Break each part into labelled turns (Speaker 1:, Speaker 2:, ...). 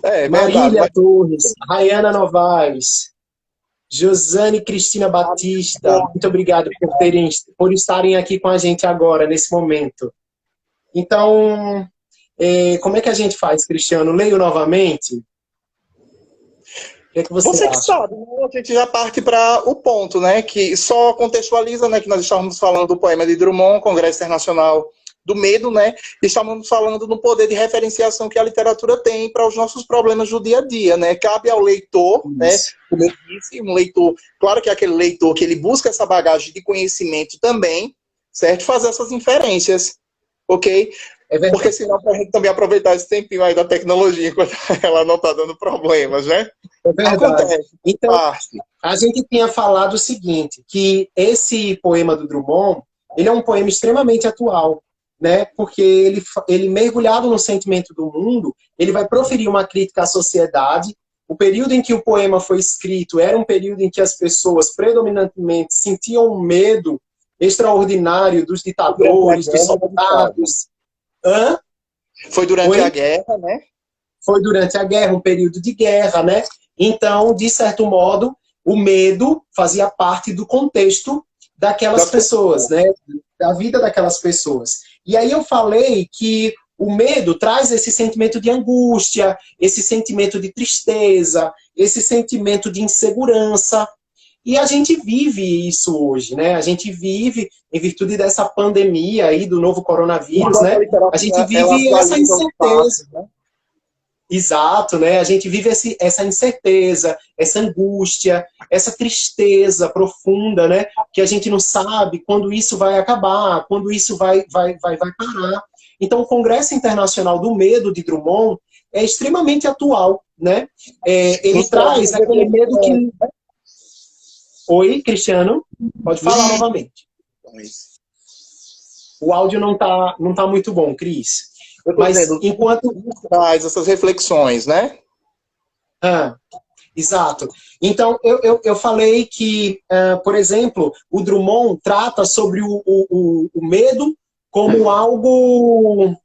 Speaker 1: É verdade,
Speaker 2: Marília
Speaker 1: mas
Speaker 2: Torres, Rayana Novaes, Josane Cristina Batista, muito obrigado por estarem aqui com a gente agora, nesse momento. Então, como é que a gente faz, Cristiano? Leio novamente? O que é que você
Speaker 1: você que
Speaker 2: acha?
Speaker 1: sabe, né? A gente já parte para o ponto, né? Que só contextualiza, né? Que nós estávamos falando do poema de Drummond, Congresso Internacional do Medo, né? E estávamos falando do poder de referenciação que a literatura tem para os nossos problemas do dia a dia, né? Cabe ao leitor, né?
Speaker 2: Isso.
Speaker 1: Como eu disse, um leitor, claro que é aquele leitor que ele busca essa bagagem de conhecimento também, certo? Fazer essas inferências, ok?
Speaker 2: É
Speaker 1: Porque
Speaker 2: verdade.
Speaker 1: senão, para a gente também aproveitar esse tempinho aí da tecnologia, enquanto ela não está dando problemas, né?
Speaker 2: É verdade.
Speaker 1: Acontece,
Speaker 2: Então,
Speaker 1: parte.
Speaker 2: a gente tinha falado o seguinte, que esse poema do Drummond, ele é um poema extremamente atual, né? Porque ele mergulhado no sentimento do mundo, ele vai proferir uma crítica à sociedade. O período em que o poema foi escrito era um período em que as pessoas predominantemente sentiam um medo extraordinário dos
Speaker 1: Durante a
Speaker 2: ditadores, dos
Speaker 1: guerra,
Speaker 2: soldados. Hã?
Speaker 1: foi durante a
Speaker 2: Oi?
Speaker 1: guerra, né?
Speaker 2: Foi durante a guerra, um período de guerra, né? Então, de certo modo, o medo fazia parte do contexto daquelas
Speaker 1: Das
Speaker 2: pessoas,
Speaker 1: pessoas.
Speaker 2: né? Da vida daquelas pessoas. E aí eu falei que o medo traz esse sentimento de angústia, esse sentimento de tristeza, esse sentimento de insegurança. E a gente vive isso hoje, né? A gente vive, em virtude dessa pandemia aí do novo coronavírus,
Speaker 1: Enquanto a
Speaker 2: né? A gente
Speaker 1: literatura ela
Speaker 2: vive essa
Speaker 1: atualiza os
Speaker 2: incerteza.
Speaker 1: fatos, né?
Speaker 2: Exato, né? A gente vive essa incerteza, essa angústia, essa tristeza profunda, né? Que a gente não sabe quando isso vai acabar, quando isso vai parar. Então, o Congresso Internacional do Medo de Drummond é extremamente atual, né? Ele
Speaker 1: Nos traz
Speaker 2: traz
Speaker 1: essas
Speaker 2: aquele medo
Speaker 1: reflexões.
Speaker 2: que... Oi, Cristiano? Pode falar novamente. O áudio não tá muito bom, Cris.
Speaker 1: Eu estou
Speaker 2: Mas
Speaker 1: dizendo,
Speaker 2: enquanto...
Speaker 1: nos traz essas reflexões, né?
Speaker 2: Ah, exato. Então, eu falei que, por exemplo, o Drummond trata sobre o medo como algo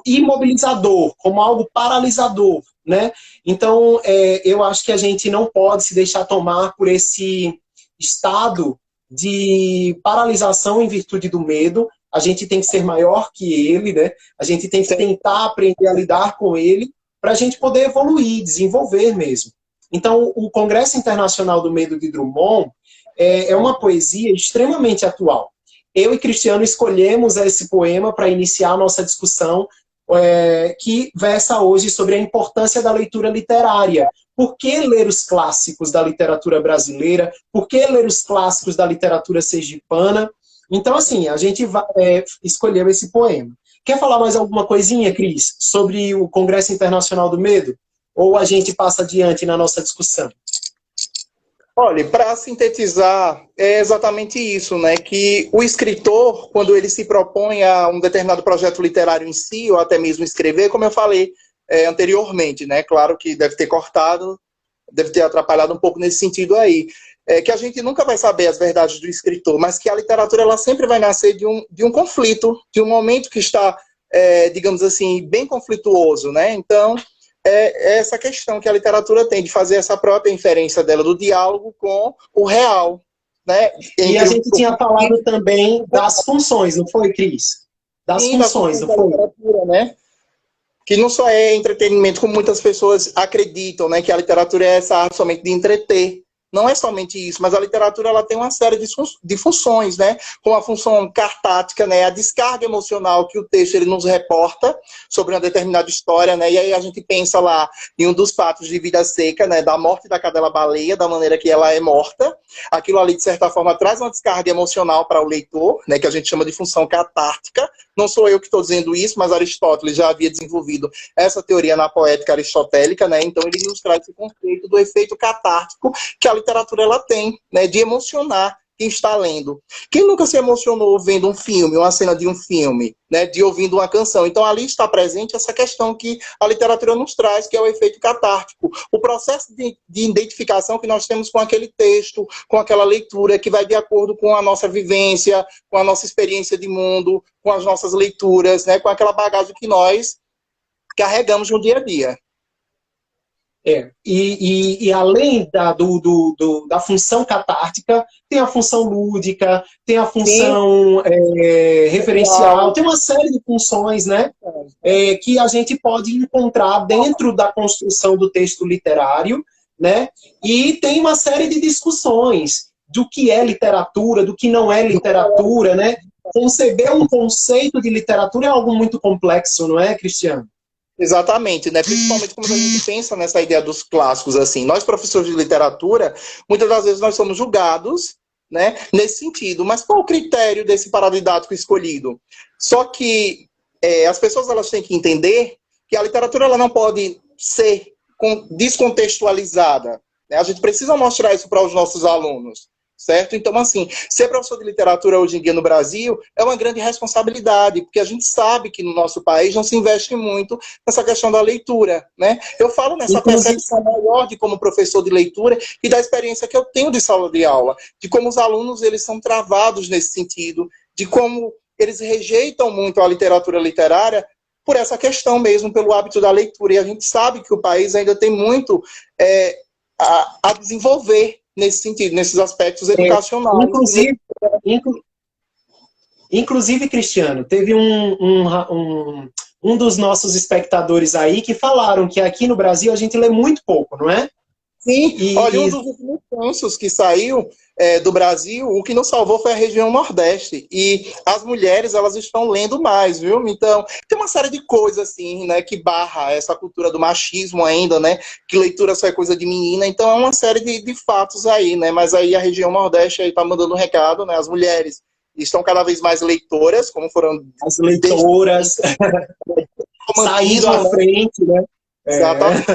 Speaker 2: imobilizador, como algo paralisador, né? Então, eu acho que a gente não pode se deixar tomar por esse estado de paralisação em virtude do medo. A gente tem que ser maior que ele, né? A gente tem que tentar aprender a lidar com ele para a gente poder evoluir, desenvolver mesmo. Então, o Congresso Internacional do Medo de Drummond é uma poesia extremamente atual. Eu e Cristiano escolhemos esse poema para iniciar a nossa discussão, que versa hoje sobre a importância da leitura literária. Por que ler os clássicos da literatura brasileira? Por que ler os clássicos da literatura sergipana? Então, assim, a gente escolheu esse poema. Quer falar mais alguma coisinha, Cris, sobre o Congresso Internacional do Medo? Ou a gente passa adiante na nossa discussão?
Speaker 1: Olha, para sintetizar, é exatamente isso, né? Que o escritor, quando ele se propõe a um determinado projeto literário em si, ou até mesmo escrever, como eu falei anteriormente, né? Claro que deve ter cortado, deve ter atrapalhado um pouco nesse sentido aí. Que a gente nunca vai saber as verdades do escritor, mas que a literatura ela sempre vai nascer de um conflito, de um momento que está, digamos assim, bem conflituoso, né? Então, é essa questão que a literatura tem de fazer essa própria inferência dela do diálogo com o real, né?
Speaker 2: E a
Speaker 1: Entre
Speaker 2: gente tinha falado também das funções, não foi, Cris? Das
Speaker 1: fim das
Speaker 2: funções,
Speaker 1: funções
Speaker 2: não
Speaker 1: da
Speaker 2: foi?
Speaker 1: literatura, né? Que não só é entretenimento, como muitas pessoas acreditam, né? Que a literatura é essa arte somente de entreter. Não é somente isso, mas a literatura ela tem uma série de funções, né? Como a função cartática, né? A descarga emocional que o texto ele nos reporta sobre uma determinada história, né? E aí a gente pensa lá em um dos fatos de Vida Seca, né? Da morte da cadela baleia, da maneira que ela é morta. Aquilo ali, de certa forma, traz uma descarga emocional para o leitor, né? Que a gente chama de função catártica. Não sou eu que estou dizendo isso, mas Aristóteles já havia desenvolvido essa teoria na poética aristotélica, né? Então ele nos traz esse conceito do efeito catártico que a literatura ela tem, né? De emocionar quem está lendo. Quem nunca se emocionou vendo um filme, uma cena de um filme, né? De ouvindo uma canção? Então ali está presente essa questão que a literatura nos traz, que é o efeito catártico. O processo de identificação que nós temos com aquele texto, com aquela leitura, que vai de acordo com a nossa vivência, com a nossa experiência de mundo, com as nossas leituras, né? Com aquela bagagem que nós carregamos no dia a dia.
Speaker 2: E além da função catártica, tem a função lúdica, tem a função referencial, tem uma série de funções, né, que a gente pode encontrar dentro da construção do texto literário, né, e tem uma série de discussões do que é literatura, do que não é literatura, né. Conceber um conceito de literatura é algo muito complexo, não é, Cristiano?
Speaker 1: Exatamente, né? Principalmente quando a gente pensa nessa ideia dos clássicos, assim. Nós, professores de literatura, muitas das vezes nós somos julgados, né, nesse sentido. Mas qual o critério desse paradidático escolhido? Só que as pessoas elas têm que entender que a literatura ela não pode ser descontextualizada, né? A gente precisa mostrar isso para os nossos alunos. Certo? Então, assim, ser professor de literatura hoje em dia no Brasil é uma grande responsabilidade, porque a gente sabe que no nosso país não se investe muito nessa questão da leitura, né? Eu falo nessa percepção maior de como professor de leitura e da experiência que eu tenho de sala de aula, de como os alunos eles são travados nesse sentido, de como eles rejeitam muito a literatura literária por essa questão mesmo, pelo hábito da leitura. E a gente sabe que o país ainda tem muito a desenvolver nesse sentido, nesses aspectos educacionais.
Speaker 2: Inclusive, Cristiano, teve um dos nossos espectadores aí que falaram que aqui no Brasil a gente lê muito pouco, não é?
Speaker 1: Sim, olha, um dos últimos censos que saiu do Brasil, o que nos salvou foi a região Nordeste. E as mulheres, elas estão lendo mais, viu? Então, tem uma série de coisas, assim, né, que barra essa cultura do machismo ainda, né? Que leitura só é coisa de menina. Então, é uma série de fatos aí, né? Mas aí a região Nordeste aí tá mandando um recado, né? As mulheres estão cada vez mais leitoras, como foram...
Speaker 2: As leitoras saindo à frente, né?
Speaker 1: Exatamente.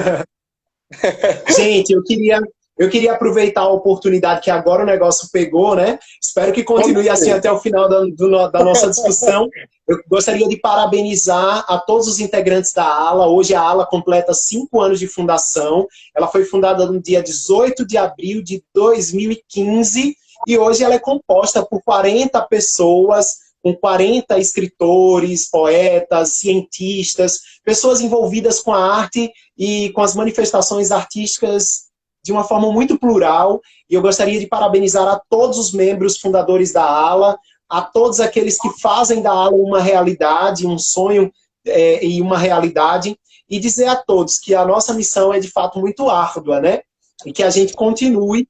Speaker 2: Gente, eu queria aproveitar a oportunidade que agora o negócio pegou, né? Espero que continue assim até o final da nossa discussão. Eu gostaria de parabenizar a todos os integrantes da ALA. Hoje a ALA completa 5 anos de fundação. Ela foi fundada no dia 18 de abril de 2015 e hoje ela é composta por 40 pessoas, com 40 escritores, poetas, cientistas, pessoas envolvidas com a arte e com as manifestações artísticas de uma forma muito plural. E eu gostaria de parabenizar a todos os membros fundadores da ALA, a todos aqueles que fazem da ALA uma realidade, um sonho e uma realidade, e dizer a todos que a nossa missão é de fato muito árdua, né? E que a gente continue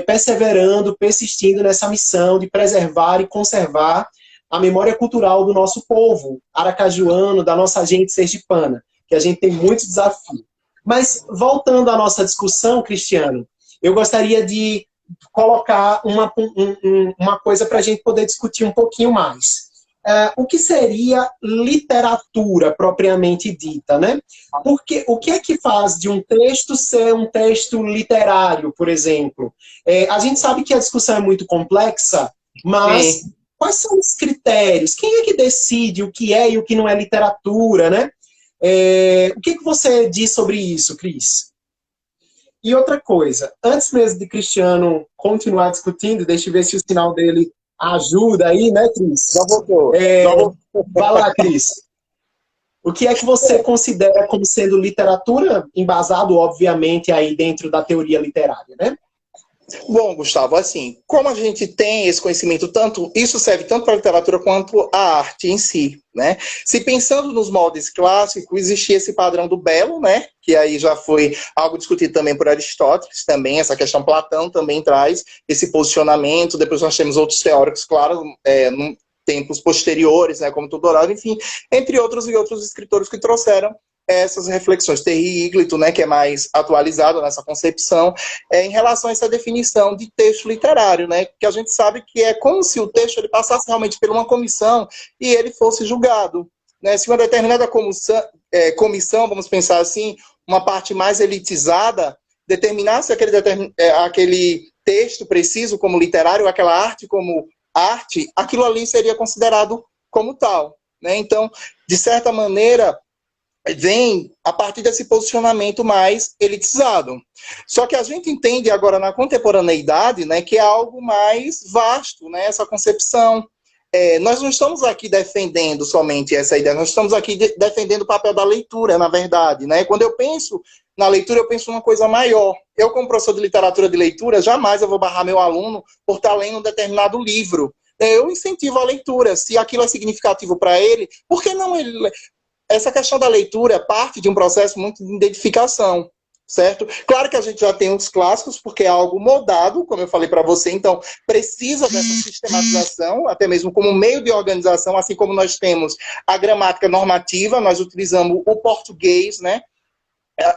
Speaker 2: perseverando, persistindo nessa missão de preservar e conservar a memória cultural do nosso povo aracajuano, da nossa gente sergipana, que a gente tem muitos desafios. Mas, voltando à nossa discussão, Cristiano, eu gostaria de colocar uma coisa para a gente poder discutir um pouquinho mais. O que seria literatura propriamente dita, né? Porque o que é que faz de um texto ser um texto literário, por exemplo? A gente sabe que a discussão é muito complexa, mas... Quais são os critérios? Quem é que decide o que é e o que não é literatura, né? O que você diz sobre isso, Cris? E outra coisa, antes mesmo de Cristiano continuar discutindo, deixa eu ver se o sinal dele ajuda aí, né, Cris?
Speaker 1: Já voltou.
Speaker 2: Vai lá, Cris. O que é que você considera como sendo literatura, embasado, obviamente, aí dentro da teoria literária, né?
Speaker 1: Bom, Gustavo, assim, como a gente tem esse conhecimento, isso serve tanto para a literatura quanto a arte em si, né? Se pensando nos moldes clássicos, existia esse padrão do belo, né? Que aí já foi algo discutido também por Aristóteles, também, essa questão Platão também traz esse posicionamento, depois nós temos outros teóricos, claro, tempos posteriores, né, como Tudorado, enfim, entre outros e outros escritores que trouxeram essas reflexões. Terry Eagleton, né, que é mais atualizado nessa concepção, em relação a essa definição de texto literário, né, que a gente sabe que é como se o texto ele passasse realmente por uma comissão e ele fosse julgado. Né, se uma determinada comissão, vamos pensar assim, uma parte mais elitizada, determinasse aquele texto preciso como literário, aquela arte como arte, aquilo ali seria considerado como tal. Né? Então, de certa maneira, vem a partir desse posicionamento mais elitizado. Só que a gente entende agora na contemporaneidade, né, que é algo mais vasto, né, essa concepção. nós não estamos aqui defendendo somente essa ideia, nós estamos aqui defendendo o papel da leitura, na verdade, né? Quando eu penso na leitura, eu penso numa coisa maior. Eu, como professor de literatura de leitura, jamais eu vou barrar meu aluno por estar lendo um determinado livro. Eu incentivo a leitura. Se aquilo é significativo para ele, por que não ele... Essa questão da leitura parte de um processo muito de identificação, certo? Claro que a gente já tem os clássicos, porque é algo moldado, como eu falei para você, então precisa dessa sistematização, até mesmo como meio de organização, assim como nós temos a gramática normativa, nós utilizamos o português, né,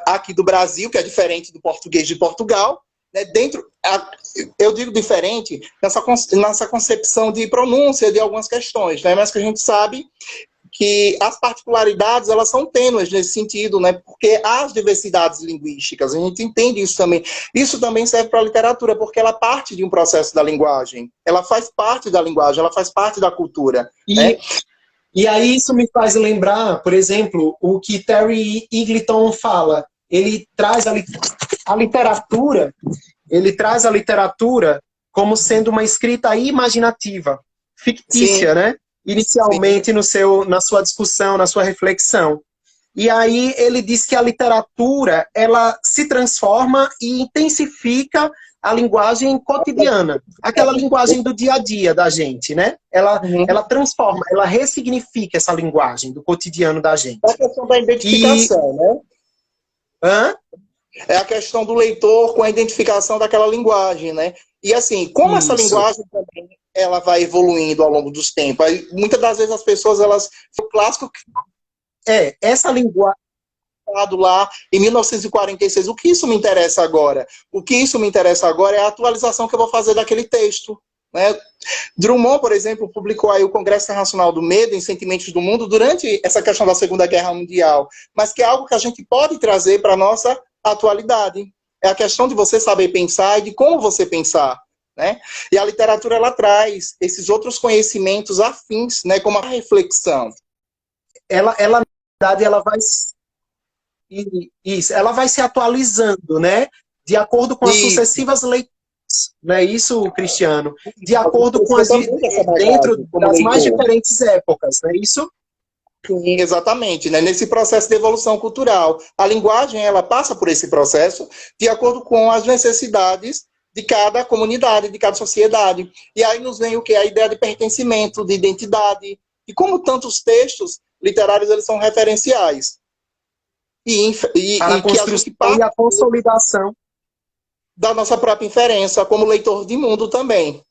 Speaker 1: aqui do Brasil, que é diferente do português de Portugal, né, eu digo diferente nessa concepção de pronúncia de algumas questões, né, mas que a gente sabe que as particularidades, elas são tênues nesse sentido, né? Porque há as diversidades linguísticas, a gente entende isso também. Isso também serve para a literatura, porque ela parte de um processo da linguagem. Ela faz parte da linguagem, ela faz parte da cultura. Né?
Speaker 2: E aí isso me faz lembrar, por exemplo, o que Terry Eagleton fala. Ele traz a literatura como sendo uma escrita imaginativa, fictícia, Sim. né? Inicialmente na sua discussão, na sua reflexão. E aí ele diz que a literatura, ela se transforma e intensifica a linguagem cotidiana, aquela linguagem do dia a dia da gente, né? Ela transforma, ela ressignifica essa linguagem do cotidiano da gente.
Speaker 1: É a questão da identificação, né?
Speaker 2: Hã?
Speaker 1: É a questão do leitor com a identificação daquela linguagem, né? E assim, como essa linguagem também ela vai evoluindo ao longo dos tempos. Aí, muitas das vezes as pessoas, o clássico
Speaker 2: essa linguagem
Speaker 1: lá em 1946, o que isso me interessa agora? O que isso me interessa agora é a atualização que eu vou fazer daquele texto. Né? Drummond, por exemplo, publicou aí o Congresso Internacional do Medo em Sentimentos do Mundo durante essa questão da Segunda Guerra Mundial, mas que é algo que a gente pode trazer para a nossa atualidade. É a questão de você saber pensar e de como você pensar. Né? E a literatura, ela traz esses outros conhecimentos afins, né, como a reflexão.
Speaker 2: Na verdade, ela vai se atualizando, né? De acordo com as sucessivas leituras. Não é isso, Cristiano? De acordo com dentro das mais diferentes épocas, não é isso?
Speaker 1: Sim, exatamente, né? Nesse processo de evolução cultural. A linguagem, ela passa por esse processo de acordo com as necessidades de cada comunidade, de cada sociedade. E aí nos vem o que? A ideia de pertencimento, de identidade. E como tantos textos literários, eles são referenciais.
Speaker 2: Para a construção e a consolidação
Speaker 1: da nossa própria inferência, como leitor de mundo também.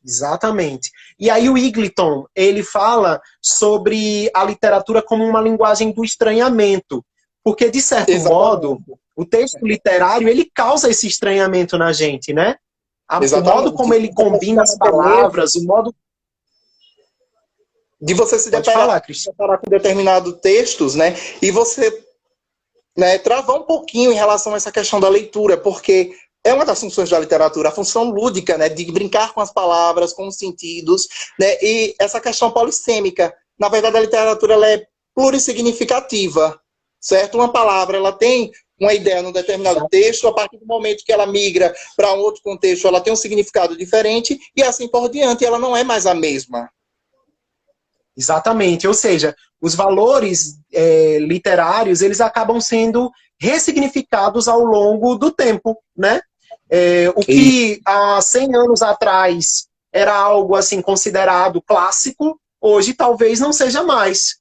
Speaker 2: Exatamente. E aí o Eagleton, ele fala sobre a literatura como uma linguagem do estranhamento. Porque, de certo modo, o texto literário, ele causa esse estranhamento na gente, né? O modo como ele combina as palavras, o modo...
Speaker 1: De você se deparar com determinados textos, né? E você, né, travar um pouquinho em relação a essa questão da leitura, porque é uma das funções da literatura, a função lúdica, né? De brincar com as palavras, com os sentidos, né? E essa questão polissêmica. Na verdade, a literatura, ela é plurissignificativa, certo? Uma palavra, ela tem uma ideia num determinado texto, a partir do momento que ela migra para um outro contexto, ela tem um significado diferente, e assim por diante, ela não é mais a mesma.
Speaker 2: Exatamente, ou seja, os valores literários, eles acabam sendo ressignificados ao longo do tempo, né? O que há 100 anos atrás era algo assim considerado clássico, hoje talvez não seja mais.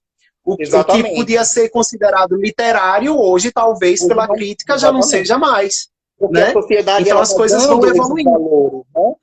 Speaker 2: O que podia ser considerado literário, hoje talvez pela crítica já não seja mais.
Speaker 1: Porque
Speaker 2: né?
Speaker 1: a sociedade,
Speaker 2: então as coisas vão evoluindo.
Speaker 1: Valores, né?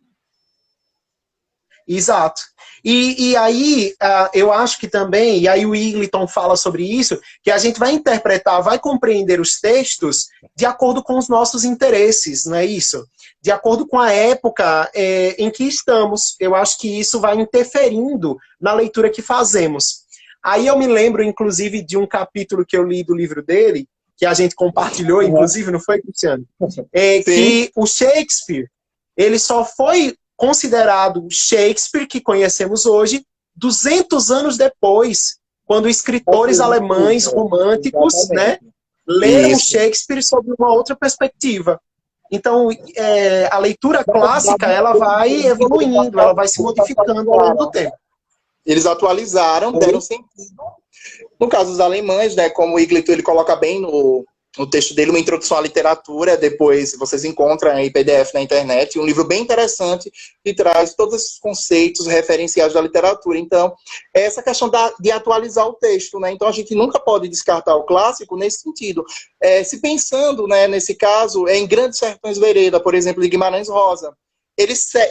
Speaker 2: Exato. E aí, eu acho que também, e aí o Eagleton fala sobre isso, que a gente vai interpretar, vai compreender os textos de acordo com os nossos interesses, não é isso? De acordo com a época em que estamos. Eu acho que isso vai interferindo na leitura que fazemos. Aí eu me lembro, inclusive, de um capítulo que eu li do livro dele, que a gente compartilhou, inclusive, não foi, Cristiano? Que o Shakespeare, ele só foi considerado Shakespeare, que conhecemos hoje, 200 anos depois, quando escritores alemães românticos, né, leram Shakespeare sob uma outra perspectiva. Então, a leitura clássica, ela vai evoluindo, ela vai se modificando ao longo do tempo.
Speaker 1: Eles atualizaram, deram sentido. No caso dos alemães, né, como o Iglito, ele coloca bem no texto dele, uma introdução à literatura, depois vocês encontram em PDF na internet, um livro bem interessante que traz todos esses conceitos referenciais da literatura. Então, é essa questão de atualizar o texto, né? Então, a gente nunca pode descartar o clássico nesse sentido. Se pensando, né, nesse caso, em Grandes Sertões Vereda, por exemplo, de Guimarães Rosa,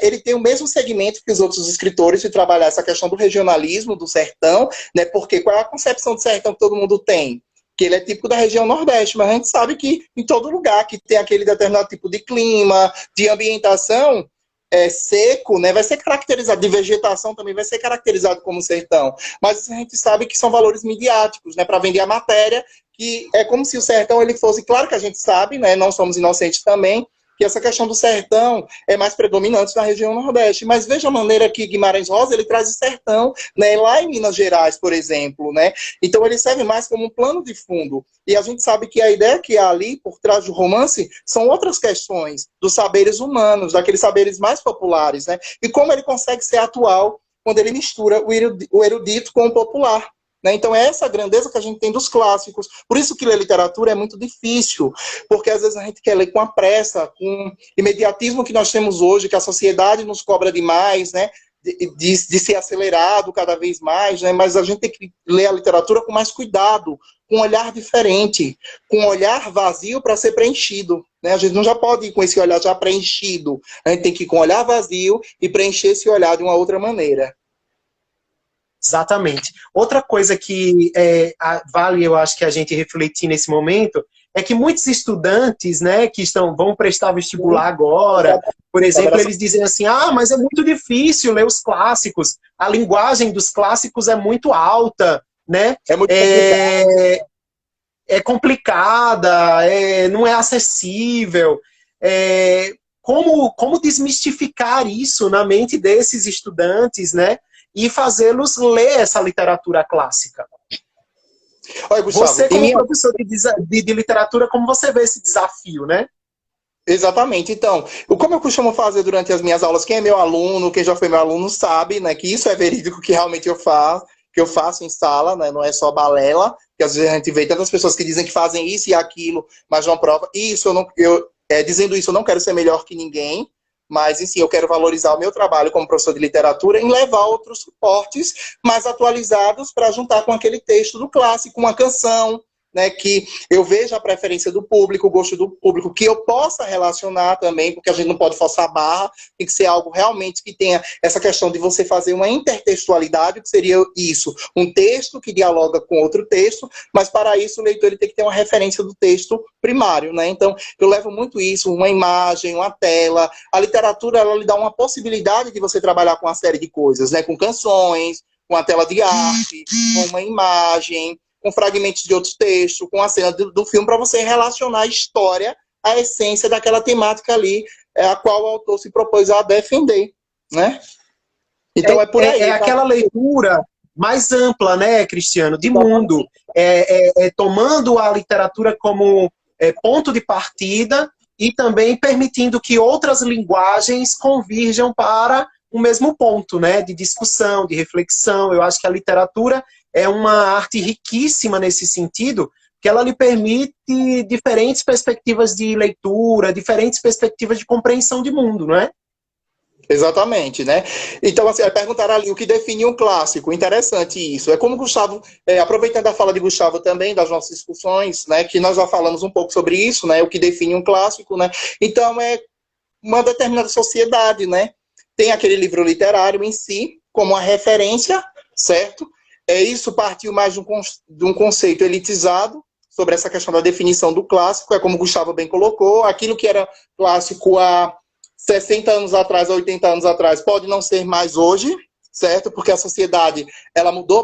Speaker 1: ele tem o mesmo segmento que os outros escritores de trabalhar essa questão do regionalismo, do sertão, né? Porque qual é a concepção de sertão que todo mundo tem? Que ele é típico da região Nordeste, mas a gente sabe que em todo lugar que tem aquele determinado tipo de clima, de ambientação seco, né, vai ser caracterizado, de vegetação também vai ser caracterizado como sertão. Mas a gente sabe que são valores midiáticos, né, para vender a matéria, que é como se o sertão ele fosse, claro que a gente sabe, né, não somos inocentes também, que essa questão do sertão é mais predominante na região Nordeste. Mas veja a maneira que Guimarães Rosa, ele traz o sertão, né, lá em Minas Gerais, por exemplo, né? Então ele serve mais como um plano de fundo. E a gente sabe que a ideia que há ali, por trás do romance, são outras questões dos saberes humanos, daqueles saberes mais populares, né? E como ele consegue ser atual quando ele mistura o erudito com o popular. Né? Então é essa grandeza que a gente tem dos clássicos. Por isso que ler literatura é muito difícil, porque às vezes a gente quer ler com a pressa, com o imediatismo que nós temos hoje, que a sociedade nos cobra demais, né? De ser acelerado cada vez mais, né? Mas a gente tem que ler a literatura com mais cuidado, com um olhar diferente, com um olhar vazio para ser preenchido. Né? A gente não já pode ir com esse olhar já preenchido, a gente tem que ir com um olhar vazio e preencher esse olhar de uma outra maneira.
Speaker 2: Exatamente. Outra coisa que vale, eu acho que a gente refletir nesse momento, é que muitos estudantes, né, que vão prestar vestibular agora, por exemplo, eles dizem assim, mas é muito difícil ler os clássicos, a linguagem dos clássicos é muito alta, né? É complicada, não é acessível. Como desmistificar isso na mente desses estudantes, né? E fazê-los ler essa literatura clássica.
Speaker 1: Olha, Gustavo,
Speaker 2: você, como professor de literatura, como você vê esse desafio, né?
Speaker 1: Exatamente. Então, como eu costumo fazer durante as minhas aulas, quem é meu aluno, quem já foi meu aluno sabe, né, que isso é verídico, que realmente eu faço em sala, né, não é só balela, que às vezes a gente vê tantas pessoas que dizem que fazem isso e aquilo, mas não prova. Dizendo isso, eu não quero ser melhor que ninguém, mas, enfim, eu quero valorizar o meu trabalho como professor de literatura em levar outros suportes mais atualizados para juntar com aquele texto do clássico, uma canção, né, que eu veja a preferência do público, o gosto do público, que eu possa relacionar também, porque a gente não pode forçar a barra, tem que ser algo realmente que tenha essa questão de você fazer uma intertextualidade, que seria isso, um texto que dialoga com outro texto, mas para isso o leitor ele tem que ter uma referência do texto primário, né? Então, eu levo muito isso, uma imagem, uma tela. A literatura, ela lhe dá uma possibilidade de você trabalhar com uma série de coisas, né? Com canções, com a tela de arte, com uma imagem, com fragmentos de outros textos, com a cena do filme, para você relacionar a história, a essência daquela temática ali, a qual o autor se propôs a defender, né? Então é por aí.
Speaker 2: É aquela leitura mais ampla, né, Cristiano, de mundo, tomando a literatura como ponto de partida e também permitindo que outras linguagens convirjam para o mesmo ponto, né, de discussão, de reflexão. Eu acho que a literatura é uma arte riquíssima nesse sentido, que ela lhe permite diferentes perspectivas de leitura, diferentes perspectivas de compreensão de mundo, não é?
Speaker 1: Exatamente, né? Então, assim, perguntaram ali o que define um clássico. Interessante isso. É como Gustavo, aproveitando a fala de Gustavo também, das nossas discussões, né, que nós já falamos um pouco sobre isso, né, o que define um clássico, né? Então, é uma determinada sociedade, né? Tem aquele livro literário em si, como uma referência, certo? Isso partiu mais de um conceito elitizado sobre essa questão da definição do clássico, é como o Gustavo bem colocou, aquilo que era clássico há 60 anos atrás, 80 anos atrás, pode não ser mais hoje, certo? Porque a sociedade, ela mudou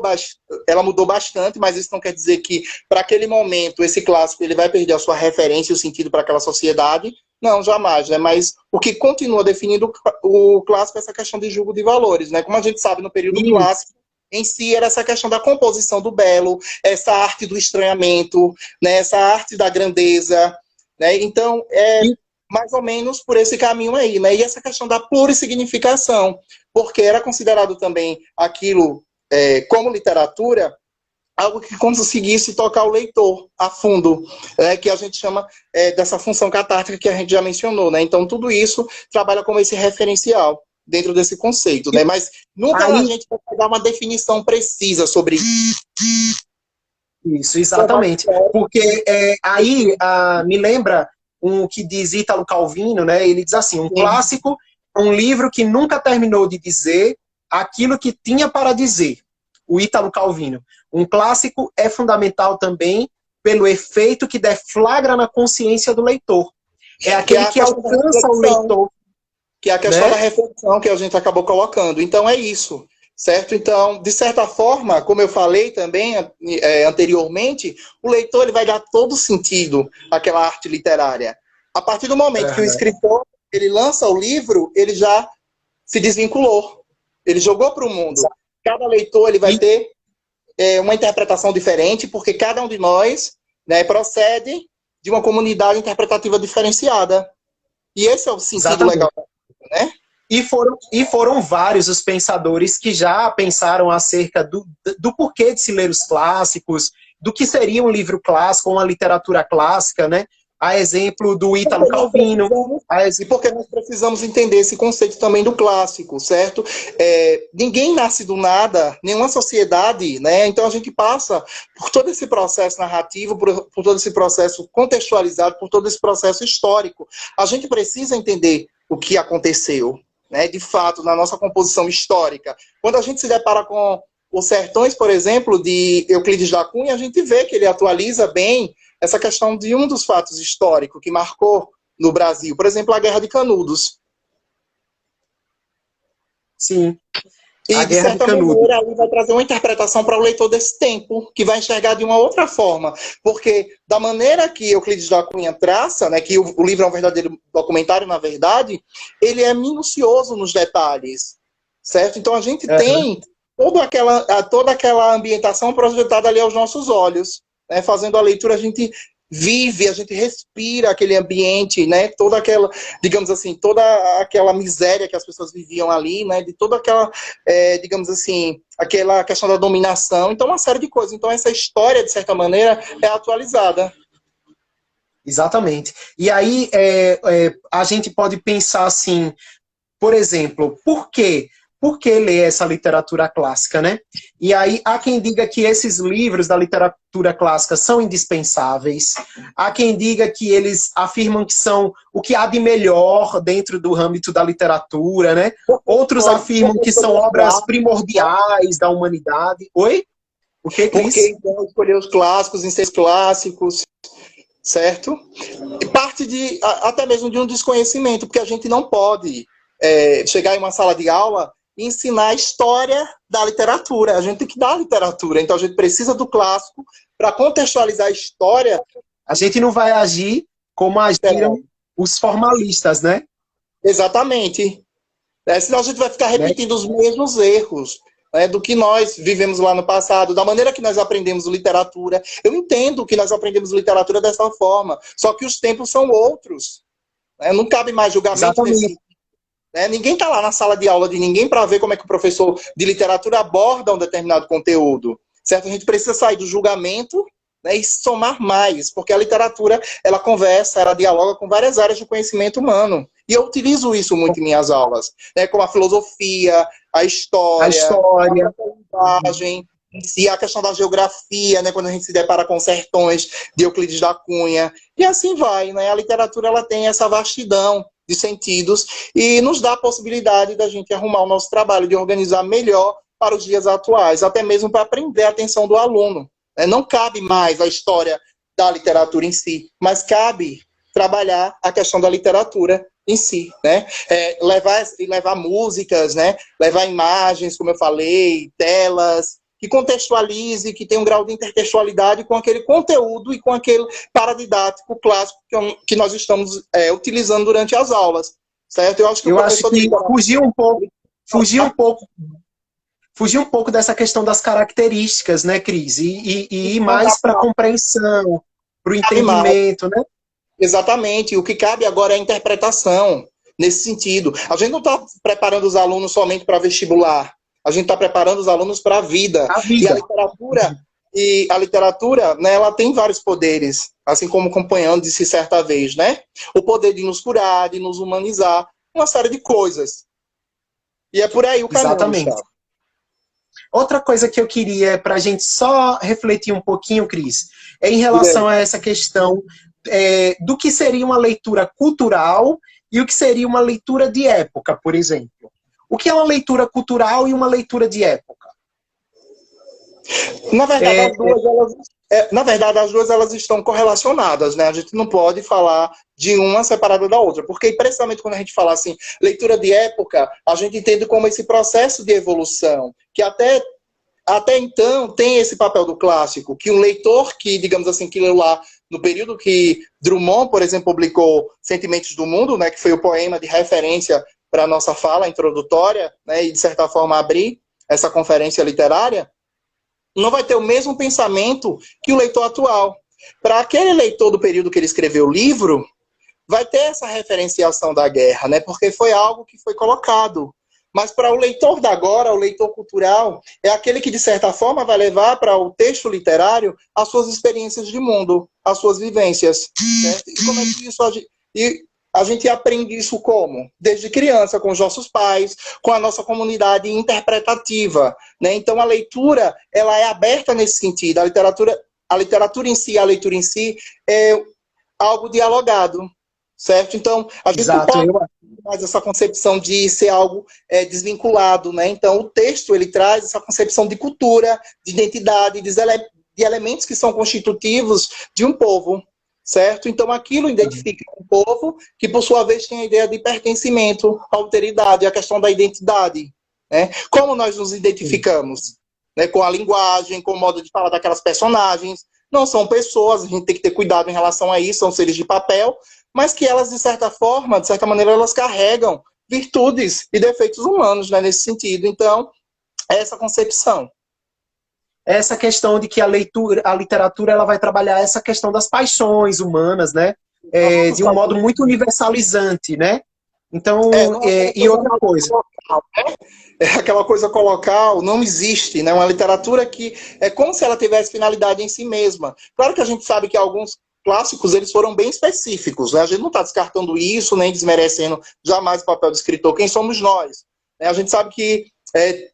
Speaker 1: bastante, mas isso não quer dizer que, para aquele momento, esse clássico ele vai perder a sua referência e o sentido para aquela sociedade. Não, jamais, né? Mas o que continua definindo o clássico é essa questão de julgo de valores, né? Como a gente sabe, no período clássico, em si era essa questão da composição do belo, essa arte do estranhamento, né? Essa arte da grandeza, né? Então, mais ou menos por esse caminho aí, né? E essa questão da plurissignificação, porque era considerado também aquilo como literatura, algo que conseguisse tocar o leitor a fundo, que a gente chama dessa função catártica que a gente já mencionou, né? Então, tudo isso trabalha como esse referencial dentro desse conceito, né? Mas nunca a gente vai dar uma definição precisa sobre isso.
Speaker 2: Isso, exatamente. Porque aí me lembra um que diz Ítalo Calvino, né? Ele diz assim, um clássico é um livro que nunca terminou de dizer aquilo que tinha para dizer. O Ítalo Calvino. Um clássico é fundamental também pelo efeito que deflagra na consciência do leitor. É aquele que alcança o leitor.
Speaker 1: Que é a questão da reflexão que a gente acabou colocando. Então, é isso. Certo? Então, de certa forma, como eu falei também anteriormente, o leitor ele vai dar todo sentido àquela arte literária. A partir do momento que o escritor ele lança o livro, ele já se desvinculou. Ele jogou para o mundo. Cada leitor ele vai ter uma interpretação diferente, porque cada um de nós, né, procede de uma comunidade interpretativa diferenciada. E esse é o sentido legal, né?
Speaker 2: E foram vários os pensadores que já pensaram acerca do porquê de se ler os clássicos, do que seria um livro clássico, uma literatura clássica, né? A exemplo do Ítalo Calvino.
Speaker 1: E porque nós precisamos entender esse conceito também do clássico, certo? Ninguém nasce do nada, nenhuma sociedade, né? Então a gente passa por todo esse processo narrativo, por todo esse processo contextualizado, por todo esse processo histórico. A gente precisa entender o que aconteceu, né? De fato, na nossa composição histórica. Quando a gente se depara com os Sertões, por exemplo, de Euclides da Cunha, a gente vê que ele atualiza bem essa questão de um dos fatos históricos que marcou no Brasil. Por exemplo, a Guerra de Canudos.
Speaker 2: Sim.
Speaker 1: E, de certa maneira, ele vai trazer uma interpretação para o leitor desse tempo, que vai enxergar de uma outra forma. Porque, da maneira que Euclides da Cunha traça, né, que o livro é um verdadeiro documentário, na verdade, ele é minucioso nos detalhes. Certo? Então, a gente tem toda aquela ambientação projetada ali aos nossos olhos. Né? Fazendo a leitura, a gente vive, a gente respira aquele ambiente, né? Toda aquela, digamos assim, toda aquela miséria que as pessoas viviam ali, né? De toda aquela, digamos assim, aquela questão da dominação. Então, uma série de coisas. Então, essa história, de certa maneira, é atualizada.
Speaker 2: Exatamente. E aí, a gente pode pensar assim, por exemplo, por quê? Por que ler essa literatura clássica, né? E aí há quem diga que esses livros da literatura clássica são indispensáveis, há quem diga que eles afirmam que são o que há de melhor dentro do âmbito da literatura, né? Outros afirmam que são obras primordiais da humanidade. Oi? O que, Cris?
Speaker 1: Porque então escolher os clássicos em ser clássicos, certo? E parte até mesmo de um desconhecimento, porque a gente não pode chegar em uma sala de aula e ensinar a história da literatura. A gente tem que dar a literatura. Então, a gente precisa do clássico para contextualizar a história.
Speaker 2: A gente não vai agir como agiram os formalistas, né?
Speaker 1: Exatamente. Senão a gente vai ficar repetindo os mesmos erros do que nós vivemos lá no passado, da maneira que nós aprendemos literatura. Eu entendo que nós aprendemos literatura dessa forma, só que os tempos são outros. Não cabe mais julgamento nesse. Ninguém está lá na sala de aula de ninguém para ver como é que o professor de literatura aborda um determinado conteúdo. Certo? A gente precisa sair do julgamento, né, e somar mais, porque a literatura, ela conversa, ela dialoga com várias áreas do conhecimento humano. E eu utilizo isso muito em minhas aulas, né, como a filosofia, a história, a linguagem, e a questão da geografia, né, quando a gente se depara com sertões de Euclides da Cunha, e assim vai. Né? A literatura ela tem essa vastidão de sentidos e nos dá a possibilidade da gente arrumar o nosso trabalho, de organizar melhor para os dias atuais, até mesmo para prender a atenção do aluno. Não cabe mais a história da literatura em si, mas cabe trabalhar a questão da literatura em si, né? Levar músicas, né? Levar imagens, como eu falei, telas, que contextualize, que tenha um grau de intertextualidade com aquele conteúdo e com aquele paradidático clássico que nós estamos utilizando durante as aulas, certo?
Speaker 2: Eu acho que fugir um pouco dessa questão das características, né, Cris? E ir mais para a compreensão, para o entendimento, né?
Speaker 1: Exatamente. O que cabe agora é a interpretação nesse sentido. A gente não está preparando os alunos somente para vestibular. A gente está preparando os alunos para a vida.
Speaker 2: A
Speaker 1: E
Speaker 2: vida.
Speaker 1: a literatura, né, ela tem vários poderes, assim como Companhão disse certa vez, né? O poder de nos curar, de nos humanizar, uma série de coisas. E é por aí o caminho,
Speaker 2: Exatamente.
Speaker 1: Gustavo.
Speaker 2: Outra coisa que eu queria, para a gente só refletir um pouquinho, Cris, é em relação a essa questão do que seria uma leitura cultural e o que seria uma leitura de época, por exemplo. O que é uma leitura cultural e uma leitura de época?
Speaker 1: Na verdade, as duas elas estão correlacionadas, né? A gente não pode falar de uma separada da outra, porque precisamente quando a gente fala assim, leitura de época, a gente entende como esse processo de evolução, que até então tem esse papel do clássico, que um leitor que, digamos assim, que leu lá no período que Drummond, por exemplo, publicou Sentimentos do Mundo, né, que foi o poema de referência para a nossa fala introdutória, né, e de certa forma abrir essa conferência literária, não vai ter o mesmo pensamento que o leitor atual. Para aquele leitor do período que ele escreveu o livro, vai ter essa referenciação da guerra, né? Porque foi algo que foi colocado. Mas para o leitor da agora, o leitor cultural, é aquele que, de certa forma, vai levar para o texto literário as suas experiências de mundo, as suas vivências. Né? E como é que isso... A gente aprende isso como? Desde criança, com os nossos pais, com a nossa comunidade interpretativa. Né? Então, a leitura ela é aberta nesse sentido. A literatura em si, a leitura em si, é algo dialogado. Certo? Então, a gente não pode mais essa concepção de ser algo desvinculado. Né? Então, o texto ele traz essa concepção de cultura, de identidade, de elementos que são constitutivos de um povo. Certo? Então, aquilo identifica um povo que, por sua vez, tem a ideia de pertencimento, alteridade, a questão da identidade. Né? Como nós nos identificamos? Né? Com a linguagem, com o modo de falar daquelas personagens. Não são pessoas, a gente tem que ter cuidado em relação a isso, são seres de papel, mas que elas, de certa forma, de certa maneira, elas carregam virtudes e defeitos humanos, né, nesse sentido. Então, é essa concepção.
Speaker 2: Essa questão de que a literatura ela vai trabalhar essa questão das paixões humanas, né? De um modo muito universalizante, né? Então, e outra coisa.
Speaker 1: Local, né? Aquela coisa colocal não existe, né? Uma literatura que é como se ela tivesse finalidade em si mesma. Claro que a gente sabe que alguns clássicos eles foram bem específicos, né? A gente não está descartando isso, nem desmerecendo jamais o papel do escritor. Quem somos nós? A gente sabe que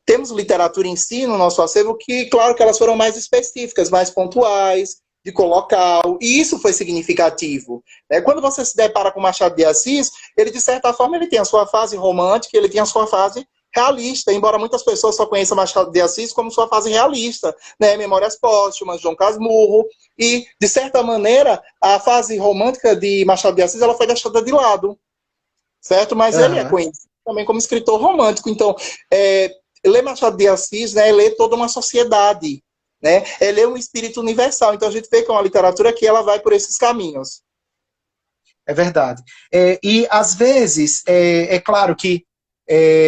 Speaker 1: temos literatura em si no nosso acervo que, claro que elas foram mais específicas, mais pontuais, de colocal, e isso foi significativo. Quando você se depara com Machado de Assis, ele, de certa forma, ele tem a sua fase romântica, ele tem a sua fase realista, embora muitas pessoas só conheçam Machado de Assis como sua fase realista, né? Memórias Póstumas, João Casmurro, e, de certa maneira, a fase romântica de Machado de Assis ela foi deixada de lado, certo? Mas ele é conhecido também como escritor romântico. Então, ler Machado de Assis, né, é ler toda uma sociedade, né? É ler um espírito universal. Então, a gente vê que é uma literatura que ela vai por esses caminhos.
Speaker 2: É verdade. E, às vezes, é claro que